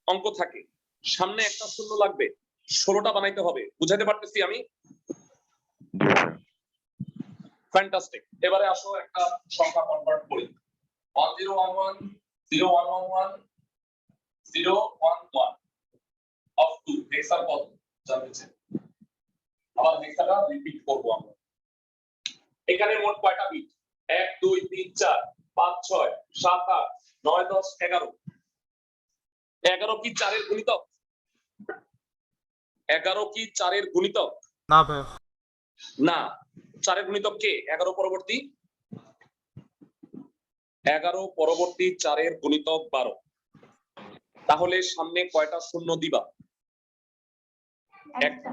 অঙ্ক থাকে সামনে একটা শূন্য লাগবে, 16টা বানাইতে হবে। বুঝাতে পারতেছি আমি? জি স্যার। ফ্যান্টাস্টিক। এবারে আসো একটা সংখ্যা কনভার্ট করি। 1011 0111 011 অফ 2 হেক্সার কত জানতে চাই। আবার হেক্সাটা রিপিট করব আমরা। এখানে মোট কয়টা বিট? 1 2 3 4 5 6 7 8 9 10 11। 11 কি 4 এর গুণিতক? 11 কি 4 এর গুণিতক? না ভাই, না। 4 এর গুণিতক কে? 11 পরবর্তী 11 পরবর্তী 4 এর গুণিতক 12। তাহলে সামনে কয়টা শূন্য দিবা? একটা।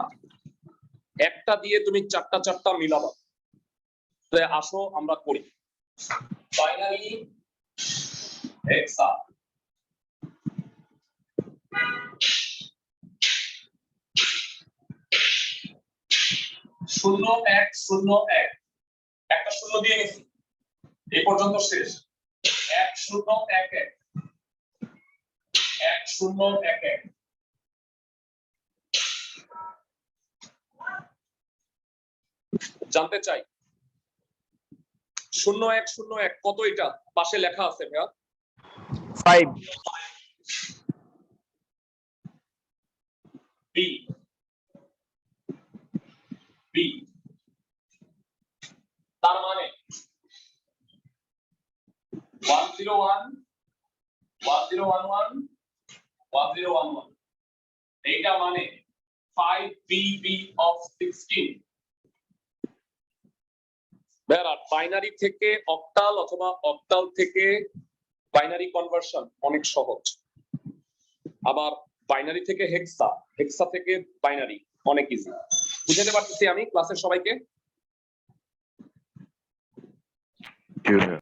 একটা দিয়ে তুমি চারটা চারটা মিলাবা। তো আসো আমরা করি বাইনারি হেক্সা। শূন্য এক শূন্য এক, একটা শূন্য দিয়ে গেছি, এই পর্যন্ত শেষ। 1011 1011 জানতে চাই 0101 কত? এটা পাশে লেখা আছে ভাইয়া 5 বি বি, তার মানে 101 1011 1011, এইটা মানে 5BB of 16। বেরা বাইনারি থেকে অক্টাল অথবা অক্টাল থেকে বাইনারি কনভার্সন অনেক সহজ, আবার বাইনারি থেকে হেক্সা, হেক্সা থেকে বাইনারি অনেক ইজি। বুঝাতে পারতেছি আমি ক্লাসের সবাইকে? জি স্যার।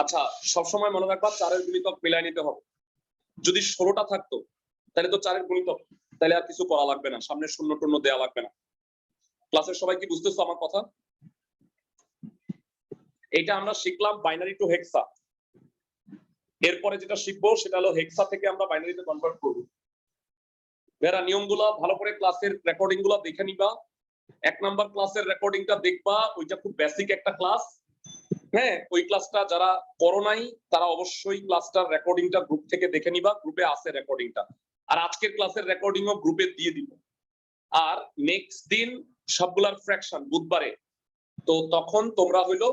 আচ্ছা, সবসময় মনে রাখবা 4 এর গুণিতক মিলাই নিতে হবে। যদি 16টা থাকতো তাহলে তো 4 এর গুণিতক, তাহলে আর কিছু করা লাগবে না, সামনে শূন্য টূন্য দেওয়া লাগবে না। ক্লাসের সবাই কি বুঝতেছো আমার কথা? এটা আমরা শিখলাম বাইনারি টু হেক্সা। এরপরে যেটা শিখবো সেটা হলো হেক্সা থেকে আমরা বাইনারিতে কনভার্ট করব। এরা নিয়মগুলো ভালো করে ক্লাসের রেকর্ডিং গুলো দেখে নিবা। 1 নাম্বার ক্লাসের রেকর্ডিংটা দেখবা, ওইটা খুব বেসিক একটা ক্লাস। হ্যাঁ, ওই ক্লাসটা যারা করো নাই তারা অবশ্যই ক্লাসটার রেকর্ডিংটা গ্রুপ থেকে দেখে নিবা, গ্রুপে আছে রেকর্ডিংটা। আর আজকের ক্লাসের রেকর্ডিংও গ্রুপে দিয়ে দিব। আর নেক্সট দিন সবগুলার ফ্র্যাকশন বুধবারে, তো তখন তোমরা হইলো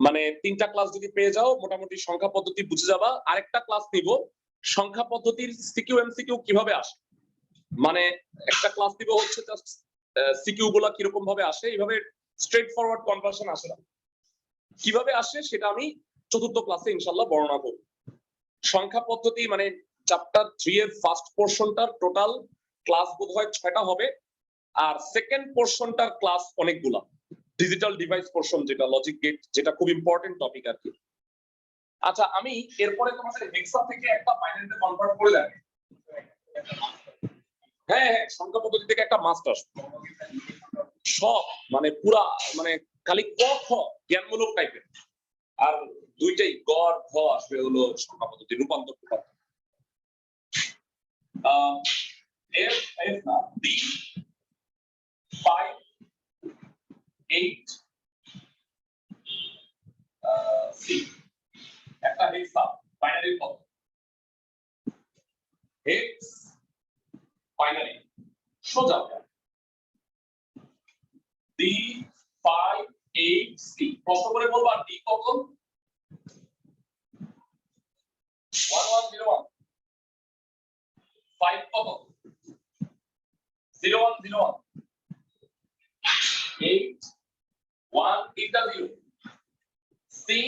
মানে 3টা ক্লাস যদি পেয়ে যাও মোটামুটি সংখ্যা পদ্ধতি বুঝে যাবা। আরেকটা ক্লাস নিব সংখ্যা পদ্ধতির সিকিউ এমসিকিউ কিভাবে আসে, মানে একটা ক্লাস দিব হচ্ছে জাস্ট সিকিউ গুলা কিরকম ভাবে আসে, এইভাবে স্ট্রেট ফরওয়ার্ড কনভার্সন আসে না, কিভাবে আসে সেটা আমি চতুর্থ ক্লাসে ইনশাআল্লাহ বর্ণনা করব। সংখ্যা পদ্ধতি মানে চ্যাপ্টার 3 এর ফার্স্ট পোরশনটার টোটাল ক্লাস বোধহয় 6টা হবে, আর সেকেন্ড পোরশনটার ক্লাস অনেকগুলা। ডিজিটাল ডিভাইস পোরশন যেটা লজিক গেট, যেটা খুব ইম্পর্টেন্ট টপিক আর কি। আচ্ছা, আমি এরপরে তোমাদের হেক্সা থেকে একটা বাইনারিতে কনভার্ট করে দেব। হ্যাঁ হ্যাঁ, সংখ্যা পদ্ধতি থেকে একটা মাস্টার সব মানে পুরা মানে খালি ক খ জ্ঞানমূলক টাইপের, আর দুইটাই গ আর ঘ আসবে হলো সংখ্যা পদ্ধতি রূপান্তর। এফ এফ না ডি 5 8 সি একটা হেক্সা বাইনারি কত? হেক্স বাইনারি সোজা ডি 5 8 সি। প্রশ্ন করে বলবা ডি কত? 1101 5 কত? 0101 8 1 এটা 0 সি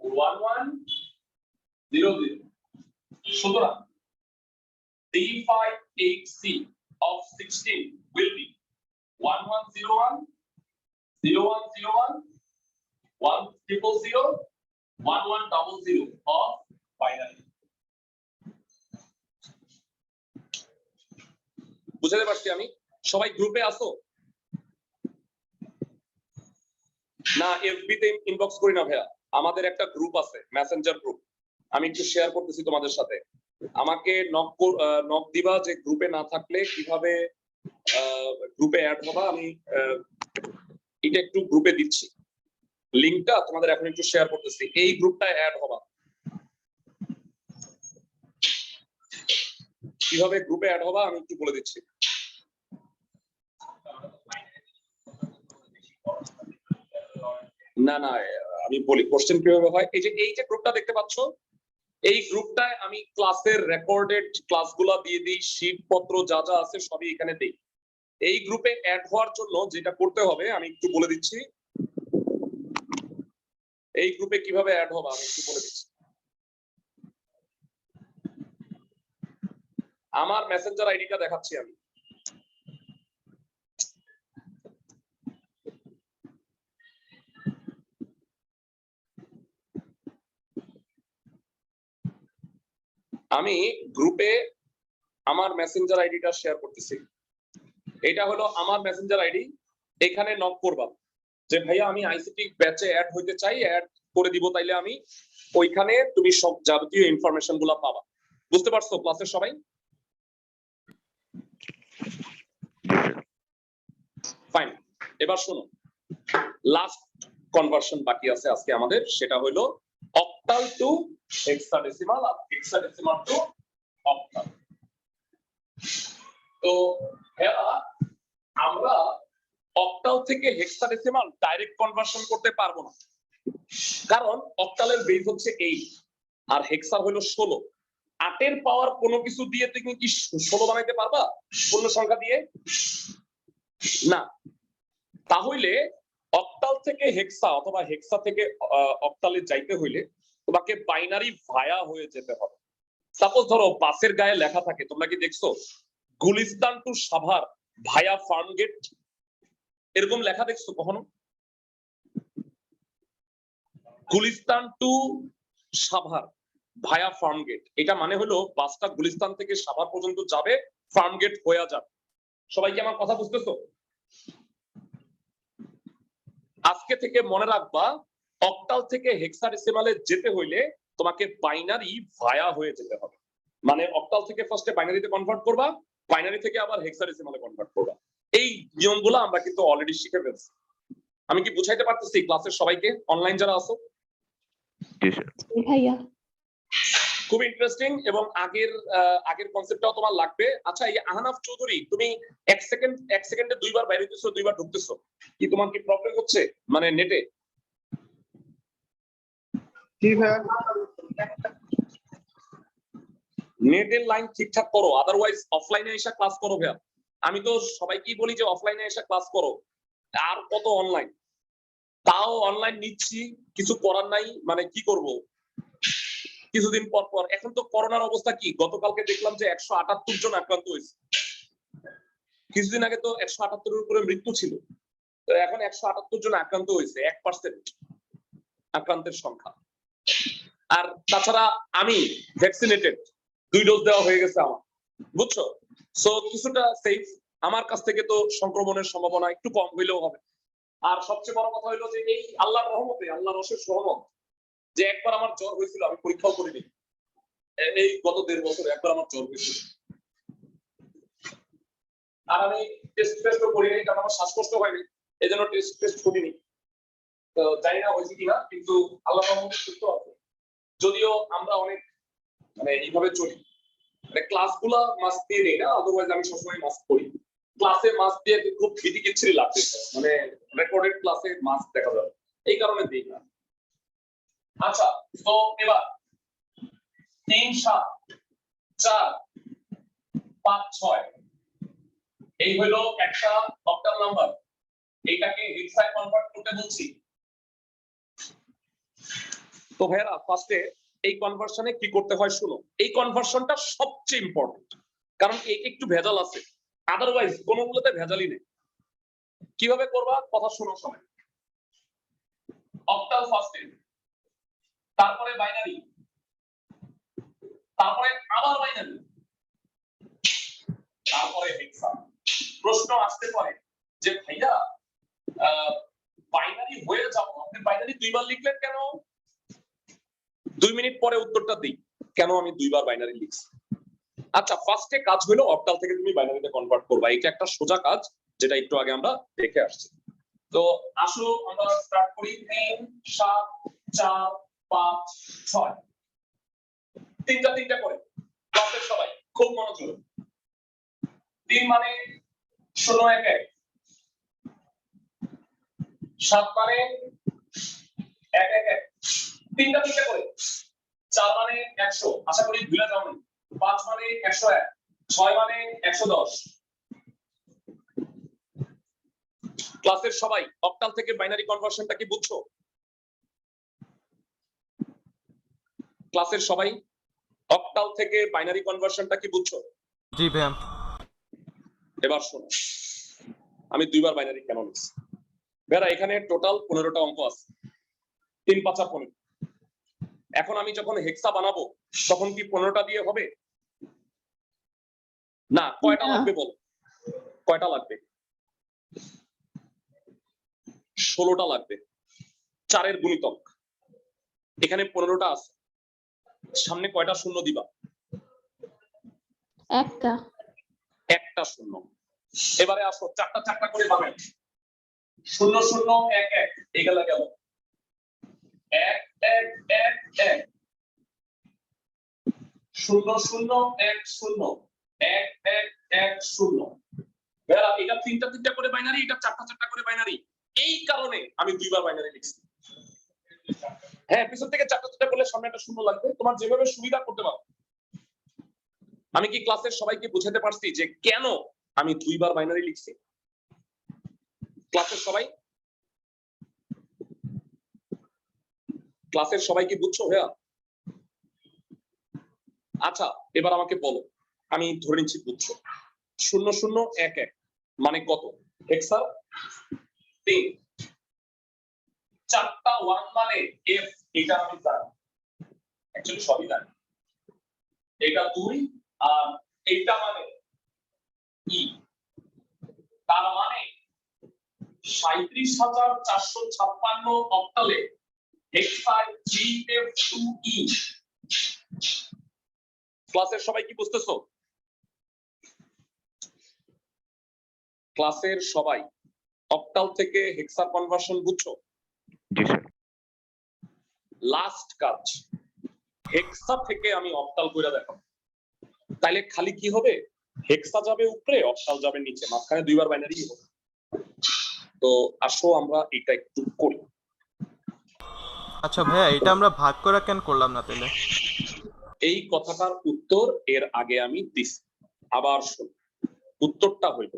1100। সুতরাং D58C of 16 will be 1101 0101 1000 1100 of binary. বুঝতে পারছি আমি? সবাই গ্রুপে আসো না? এফবি তে ইনবক্স করি না ভাইয়া, আমাদের একটা গ্রুপ আছে মেসেঞ্জার গ্রুপ, আমি একটু শেয়ার করতেছি তোমাদের সাথে। আমাকে নক দিবা যে গ্রুপে না থাকলে কিভাবে গ্রুপে অ্যাড হবা। আমি এটা একটু গ্রুপে দিচ্ছি, লিংকটা তোমাদের এখন একটু শেয়ার করতেছি। এই গ্রুপটায় অ্যাড হবা। কিভাবে গ্রুপে অ্যাড হবা আমি একটু বলে দিচ্ছি। না না, আমি বলি কোশ্চেন কিভাবে হয়। এই যে গ্রুপটা দেখতে পাচ্ছ, এই গ্রুপটায় আমি ক্লাসের রেকর্ডেড ক্লাসগুলো দিয়ে দিই, শীট পত্র যা যা আছে সবই এখানে দিই। এই গ্রুপে অ্যাড হওয়ার জন্য যেটা করতে হবে আমি একটু বলে দিচ্ছি। এই গ্রুপে কিভাবে অ্যাড হবে আমি একটু বলে দিচ্ছি। আমার মেসেঞ্জার আইডিটা দেখাচ্ছি আমি। আমি গ্রুপে আমার মেসেঞ্জার আইডিটা শেয়ার করতেছি। এটা হলো আমার মেসেঞ্জার আইডি। এখানে নক করবা যে ভাইয়া আমি আইসিটি ব্যাচে অ্যাড হইতে চাই, অ্যাড করে দিব, তাইলে আমি ওইখানে তুমি সব যাবতীয় ইনফরমেশন গুলা পাবা। বুঝতে পারছো ক্লাসের সবাই? ফাইন। এবার শোনো, লাস্ট কনভার্সন বাকি আছে আজকে আমাদের, সেটা হলো অক্টাল টু হেক্সাডেসিমাল আর হেক্সাডেসিমাল টু অক্টাল। তো আমরা অক্টাল থেকে হেক্সাডেসিমাল ডাইরেক্ট কনভার্সন করতে পারবো না, কারণ অক্টালের বেস হচ্ছে 8 আর হেক্সার হলো 16। 8 এর পাওয়ার কোনো কিছু দিয়ে তুমি কি 16 বানাইতে পারবা পূর্ণ সংখ্যা দিয়ে? না। তাহলে অক্টাল থেকে হেক্সা অথবা হেক্সা থেকে অক্টালে যাইতে হইলে তোমাকে বাইনারি ভায়া হয়ে যেতে হবে। সাপোজ ধরো বাসের গায়ে লেখা থাকে, তোমরা কি দেখছো গুলিস্তান টু সাভার ভায়া ফার্মগেট, এরকম লেখা দেখছো কখনো? গুলিস্তান টু সাভার ভায়া ফার্মগেট, এটা মানে হলো বাসটা গুলিস্তান থেকে সাভার পর্যন্ত যাবে, ফার্মগেট হয়ে যাবে। সবাই কি আমার কথা বুঝতেছো? আজকে থেকে মনে রাখবা, অক্টাল থেকে হেক্সাডেসিমালে যেতে হইলে তোমাকে বাইনারি ভায়া হয়ে যেতে হবে। মানে অক্টাল থেকে ফার্স্টে বাইনারিতে কনভার্ট করবা, বাইনারি থেকে আবার হেক্সাডেসিমালে কনভার্ট করবা। এই নিয়মগুলো আমরা কিন্তু অলরেডি শিখে ফেলছি। আমি কি বুঝাইতে পারতেছি ক্লাসের সবাইকে, অনলাইন যারা আছো? জি স্যার। ভাইয়া খুব ইন্টারেস্টিং এবং আগের কনসেপ্টটাও তোমার লাগবে। আচ্ছা, এই আহনাফ চৌধুরী, তুমি এক সেকেন্ডে দুইবার বাইরে হইতেছো, দুইবার ঢুকতেছো, কি তোমার কি প্রবলেম হচ্ছে মানে নেটে? নেটের লাইন ঠিকঠাক করো, আদারওয়াইজ অফলাইনে এসে ক্লাস করো ভাইয়া। আমি তো সবাইকেই বলি যে অফলাইনে এসে ক্লাস করো, আর কত অনলাইন। তাও অনলাইন নিচ্ছি, কিছু করার নাই, মানে কি করব কিছুদিন পর পর। এখন তো করোনার অবস্থা কি, গতকালকে দেখলাম যে 178 জন আক্রান্ত হয়েছে। কিছুদিন আগে তো 178 এর উপরে মৃত্যু ছিল, তো এখন 178 জন আক্রান্ত হয়েছে, 1% আক্রান্তের সংখ্যা। আর তাছাড়া আমি ভ্যাকসিনেটেড, 2 ডোজ দেওয়া হয়ে গেছে আমার, বুঝছো? সো কিছুটা সেফ। আমার কাছ থেকে তো সংক্রমণের সম্ভাবনা একটু কম হইলেও হবে। আর সবচেয়ে বড় কথা হলো যে এই আল্লাহর রহমতে, আল্লাহর অশেষ রহমত, যে একবার আমার জ্বর হয়েছিল, আমি পরীক্ষাও করিনি। এই গত 1.5 বছর একবার আমার জ্বর হয়েছিল, আর আমি টেস্টও করিনি, কারণ আমার শ্বাসকষ্ট হয়নি, এই জন্য টেস্ট করিনি। তো জানি না হয়েছে কিনা, কিন্তু আল্লাহর রহমতে সুস্থ আছে। যদিও আমরা অনেক মানে এইভাবে চলি, মানে ক্লাসগুলা মাস্ক দিয়ে নেই না, আদারওয়াইজ আমি সবসময় মাস্ক পরি। ক্লাসে মাস্ক দিয়ে খুব ভীতি কিচ্ছিরি লাগতেছে, মানে রেকর্ডেড ক্লাসে মাস্ক দেখা যাবে, এই কারণে দিই না। আচ্ছা, তো এবার 3 7 4 5 6 এই হলো একটা অক্টাল নাম্বার। এইটাকে হেক্সায় কনভার্ট করতে বলছি। তো ভাইরা ফার্স্টে এই কনভার্সনে কি করতে হয় শুনো। এই কনভার্সনটা সবচেয়ে ইম্পর্টেন্ট, কারণ এই একটু ভেজাল আছে, আদারওয়াইজ কোনগুলোতে ভেজালই নেই। কিভাবে করবা কথা শোনো সবাই। অক্টাল ফার্স্টে, তারপরে বাইনারি, তারপরে আবার বাইনারি, তারপরে হেক্সা। প্রশ্ন আসতে পারে যে ভাইয়া বাইনারি হয়ে যাব, আপনি বাইনারি 2 বার লিখলেন কেন? 2 মিনিট পরে উত্তরটা দিই কেন আমি 2 বার বাইনারি লিখছি। আচ্ছা, ফার্স্টে কাজ হলো অক্টাল থেকে তুমি বাইনারিতে কনভার্ট করবা। এটা একটা সোজা কাজ, যেটা একটু আগে আমরা দেখে আসছি। তো আসো আমরা স্টার্ট করি। 3 7 4 5 6 তিনটা করে ক্লাসের সবাই খুব মনোযোগ। 3 মানে 0 1 1, 7 মানে 1 1 1, তিনটা করে। 4 মানে 100, আশা করি ভুলে যাও না। 5 মানে 101, 6 মানে 110। ক্লাসের সবাই অক্টাল থেকে বাইনারি কনভার্সনটা কি বুঝছো? ক্লাসের সবাই অক্টাল থেকে বাইনারি কনভার্সনটা কি বুঝছো? জি ভাইয়া। এবার শোনো, আমি দুইবার বাইনারি কেন নিচ্ছি। বেরা এখানে টোটাল 15টা অঙ্ক আছে, 3 5 15। এখন আমি যখন হেক্সা বানাবো তখন কি 15টা দিয়ে হবে না? কয়টা লাগবে বলো? কয়টা লাগবে? 16টা লাগবে। 4 এর গুণিতক এখানে 15টা আছে, সামনে কয়টা শূন্য দিবা? একটা শূন্য। এবারে আসো, চারটা করে পাবেন। 0 0 1 1 এগুলা গেল 1 1 1 1, 0 0 1 0 1 1 1 0। বেরা এটা তিনটা করে বাইনারি, এটা চারটা করে বাইনারি। এই কারণে আমি দুইবার বাইনারি লিখছি। হ্যাঁ, পিছন থেকে চারটা করলে সামনে একটা শূন্য লাগবে, তোমার যেভাবে সুবিধা করতে পারো। আমি কি ক্লাসের সবাইকে বুঝাতে পারছি যে কেন আমি দুইবার বাইনারি লিখছি? ক্লাসের সবাই কি বুঝছো ভাইয়া? আচ্ছা, এবার আমাকে বলো, আমি ধরে নিচ্ছি বুঝছো। 0 0 1 1 মানে কত? হেক্সা 3। 4টা 1 মানে এফ, এটা আমি জানি, অ্যাকচুয়ালি সবই জানি। এটা 2 আর এইটা মানে ই, তার মানে 37,456 অক্টালে হেক্সায় 3F2E। ক্লাসের সবাই কি বুঝতেছো? ক্লাসের সবাই অক্টাল থেকে হেক্সা কনভার্সন বুঝছো? জি স্যার। লাস্ট কাজ, হেক্সা থেকে আমি অক্টাল কইরা দেখাবো। তাইলে খালি কি হবে? হেক্সা যাবে উপরে, অক্টাল যাবে নিচে, মাঝখানে দুইবার বাইনারি হবে। তো আসো আমরা এটা একটু করি। আচ্ছা ভাইয়া, এটা আমরা ভাগ করা কেন করলাম না তাহলে? এই কথাটার উত্তর এর আগে আমি দিছি, আবার শুন। উত্তরটা হইল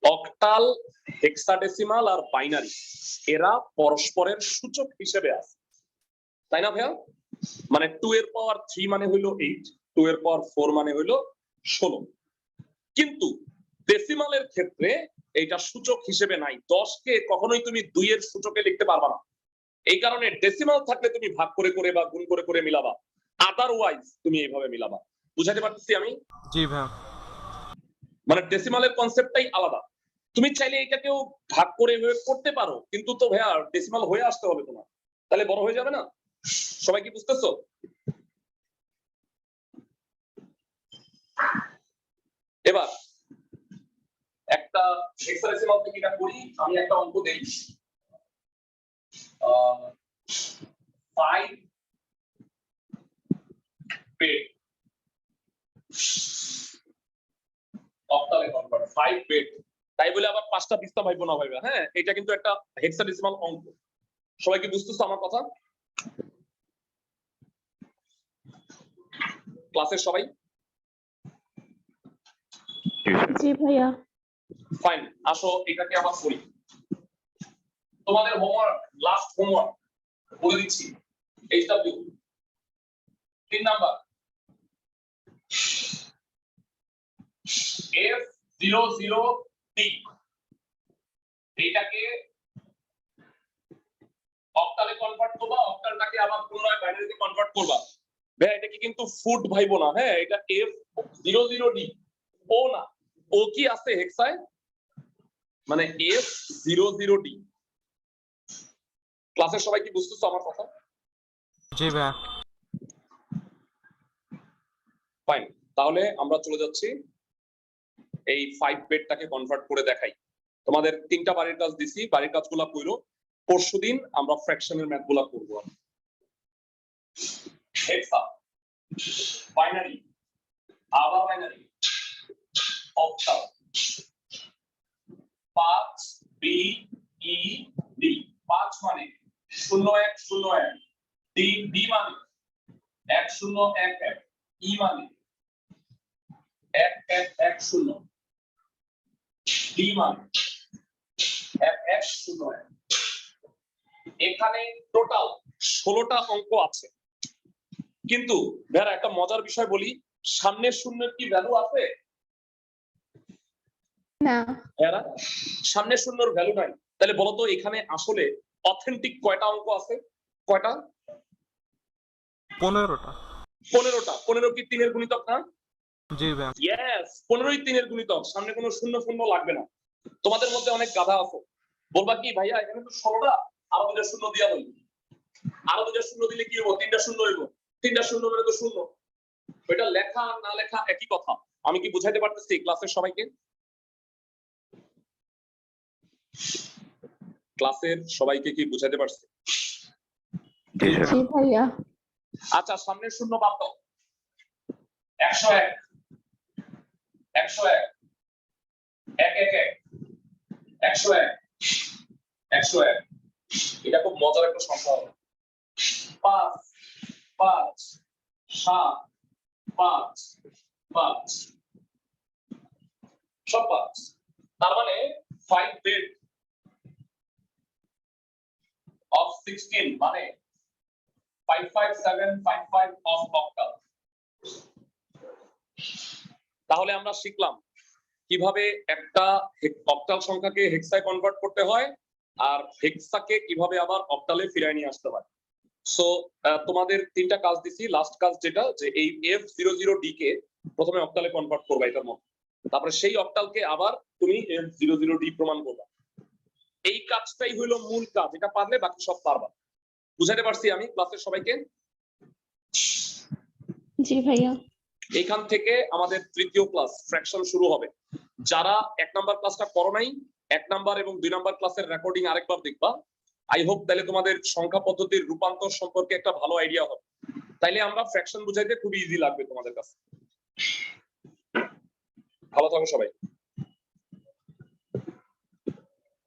অক্টাল, হেক্সাডেসিমাল আর বাইনারি এরা পরস্পরের সূচক হিসেবে আছে, তাই না ভাইয়া? মানে 2 এর পাওয়ার 3 মানে হইলো 8, 2 এর পাওয়ার 4 মানে হইলো 16। কিন্তু ডেসিমালের ক্ষেত্রে এটা সূচক হিসেবে নাই। 10 কে কখনোই তুমি 2 এর সূচকে লিখতে পারবা না। এই কারণে ডেসিমাল থাকলে তুমি ভাগ করে করে বা গুণ করে করে মিলাবা, আদারওয়াইজ তুমি এইভাবে মিলাবা। বুঝাতে পারতেছি আমি? জি ভাইয়া। মানে ডেসিমালের কনসেপ্টটাই আলাদা। তুমি চাইলে এটাকেও ভাগ করে এভাবে করতে পারো, কিন্তু তো ভাইয়া ডেসিমাল হয়ে আসতে হবে তোমার, তাহলে বড় হয়ে যাবে না? সবাই কি বুঝতেছো? এবার একটা হেক্সাডেসিমাল থেকে এটা করি। আমি একটা অঙ্ক দেই, 5 বেড অক্টালে কনভার্ট 5 বেড। তাই বলে আবার 5টা পিস্তা ভাইবো না ভাইবা। হ্যাঁ, এটা কিন্তু একটা হেক্সাডেসিমাল অঙ্ক। সবাই কি বুঝতেছো আমার কথা? ক্লাসের সবাই? জি ভাইয়া। ফাইন, আসো এটাকে আবার করি। তোমাদের হোমওয়ার্ক, লাস্ট হোমওয়ার্ক বলে দিচ্ছি। এইচডব্লিউ 3 নাম্বার, F00D এটাকে অক্টালে কনভার্ট করবা, অক্টালটাকে আবার পুনরায় বাইনারিতে কনভার্ট করবা। ভাই এটাকে কিন্তু ফুট ভাইবো না। হ্যাঁ, এটা F00D, ও না, ও কি আছে হেক্সায়? মানে F00D। ক্লাসের সবাই কি বুঝতেছো আমার কথা? জি ভাইয়া। ফাইন, তাহলে আমরা চলে যাচ্ছি এই 5 বেডটাকে কনভার্ট করে দেখাই। তোমাদের 3টা বাড়ির কাজ দিছি, বাড়ির কাজগুলো কইরো। পরশুদিন আমরা ফ্র্যাকশনের ম্যাথগুলো করব। হেক্সা, বাইনারি, আবার binary, octal, 5 B E D. 5 মানে 0101, ডি ডি মানে 1011, ই মানে 1110, ডি মানে 1101। এখানে টোটাল 16টা অঙ্ক আছে, কিন্তু ভাইয়া একটা মজার বিষয় বলি, সামনের শূন্যের কি ভ্যালু আছে? না। ভাইয়ারা সামনের শূন্যর ভ্যালু নাই। তাহলে বলতো এখানে আসলে অথেন্টিক কয়টা অঙ্ক আছে? কয়টা? 15টা। 15টা। 15 কি 3 এর গুণিতক না? জি ভাইয়া। ইয়েস, 15ই 3 এর গুণিতক, সামনে কোনো শূন্য শূন্য লাগবে না। তোমাদের মধ্যে অনেক গাধা আছে, বলবা কি ভাইয়া এখানে তো 16টা, আরো 2টা শূন্য দিয়া বলি। আরো 2টা শূন্য দিলে কি হইব? 3টা শূন্য হইব। 3টা শূন্য মানে তো শূন্য। এটা লেখা আর না লেখা একই কথা। আমি কি বুঝাইতে পারতেছি ক্লাসের সবাইকে? ক্লাসের সবাইকে কি বুঝাইতে পারছি? জি স্যার। জি ভাইয়া। আচ্ছা, সামনের শূন্য বাদ দাও। 101, 101, 111, 101, 101। এটা খুব মজার একটা সংখ্যা হবে। 5, 5, 7, 5, 5, সব 5। তার মানে 5 বেড of 16 মানে 55755 of octal। তাহলে আমরা শিখলাম কিভাবে একটা অক্টাল সংখ্যাকে হেক্সায় কনভার্ট করতে হয়, আর হেক্সাকে কিভাবে আবার অক্টালে ফিরিয়ে নিয়ে আসতে হয়। সো তোমাদের 3টা কাজ দিছি। লাস্ট কাজ যেটা, যে এই F00D কে প্রথমে অক্টালে কনভার্ট করবা এটার মতো, তারপরে সেই অক্টালকে আবার তুমি F00D প্রমাণ করবা। এই কাজটাই হলো মূল কাজ, এটা পারলে বাকি সব পারবা। বুঝাতে পারছি আমি ক্লাসের সবাইকে? জি ভাইয়া। এইখান থেকে আমাদের 3য় ক্লাস ফ্র্যাকশন শুরু হবে। যারা 1 নাম্বার ক্লাসটা করো নাই, 1 নাম্বার এবং 2 নাম্বার ক্লাসের রেকর্ডিং আরেকবার দেখবা। আই হোপ তাহলে তোমাদের সংখ্যা পদ্ধতির রূপান্তর সম্পর্কে একটা ভালো আইডিয়া হবে। তাইলে আমরা ফ্র্যাকশন বুঝাইতে খুব ইজি লাগবে তোমাদের কাছে। ভালো থাকো সবাই।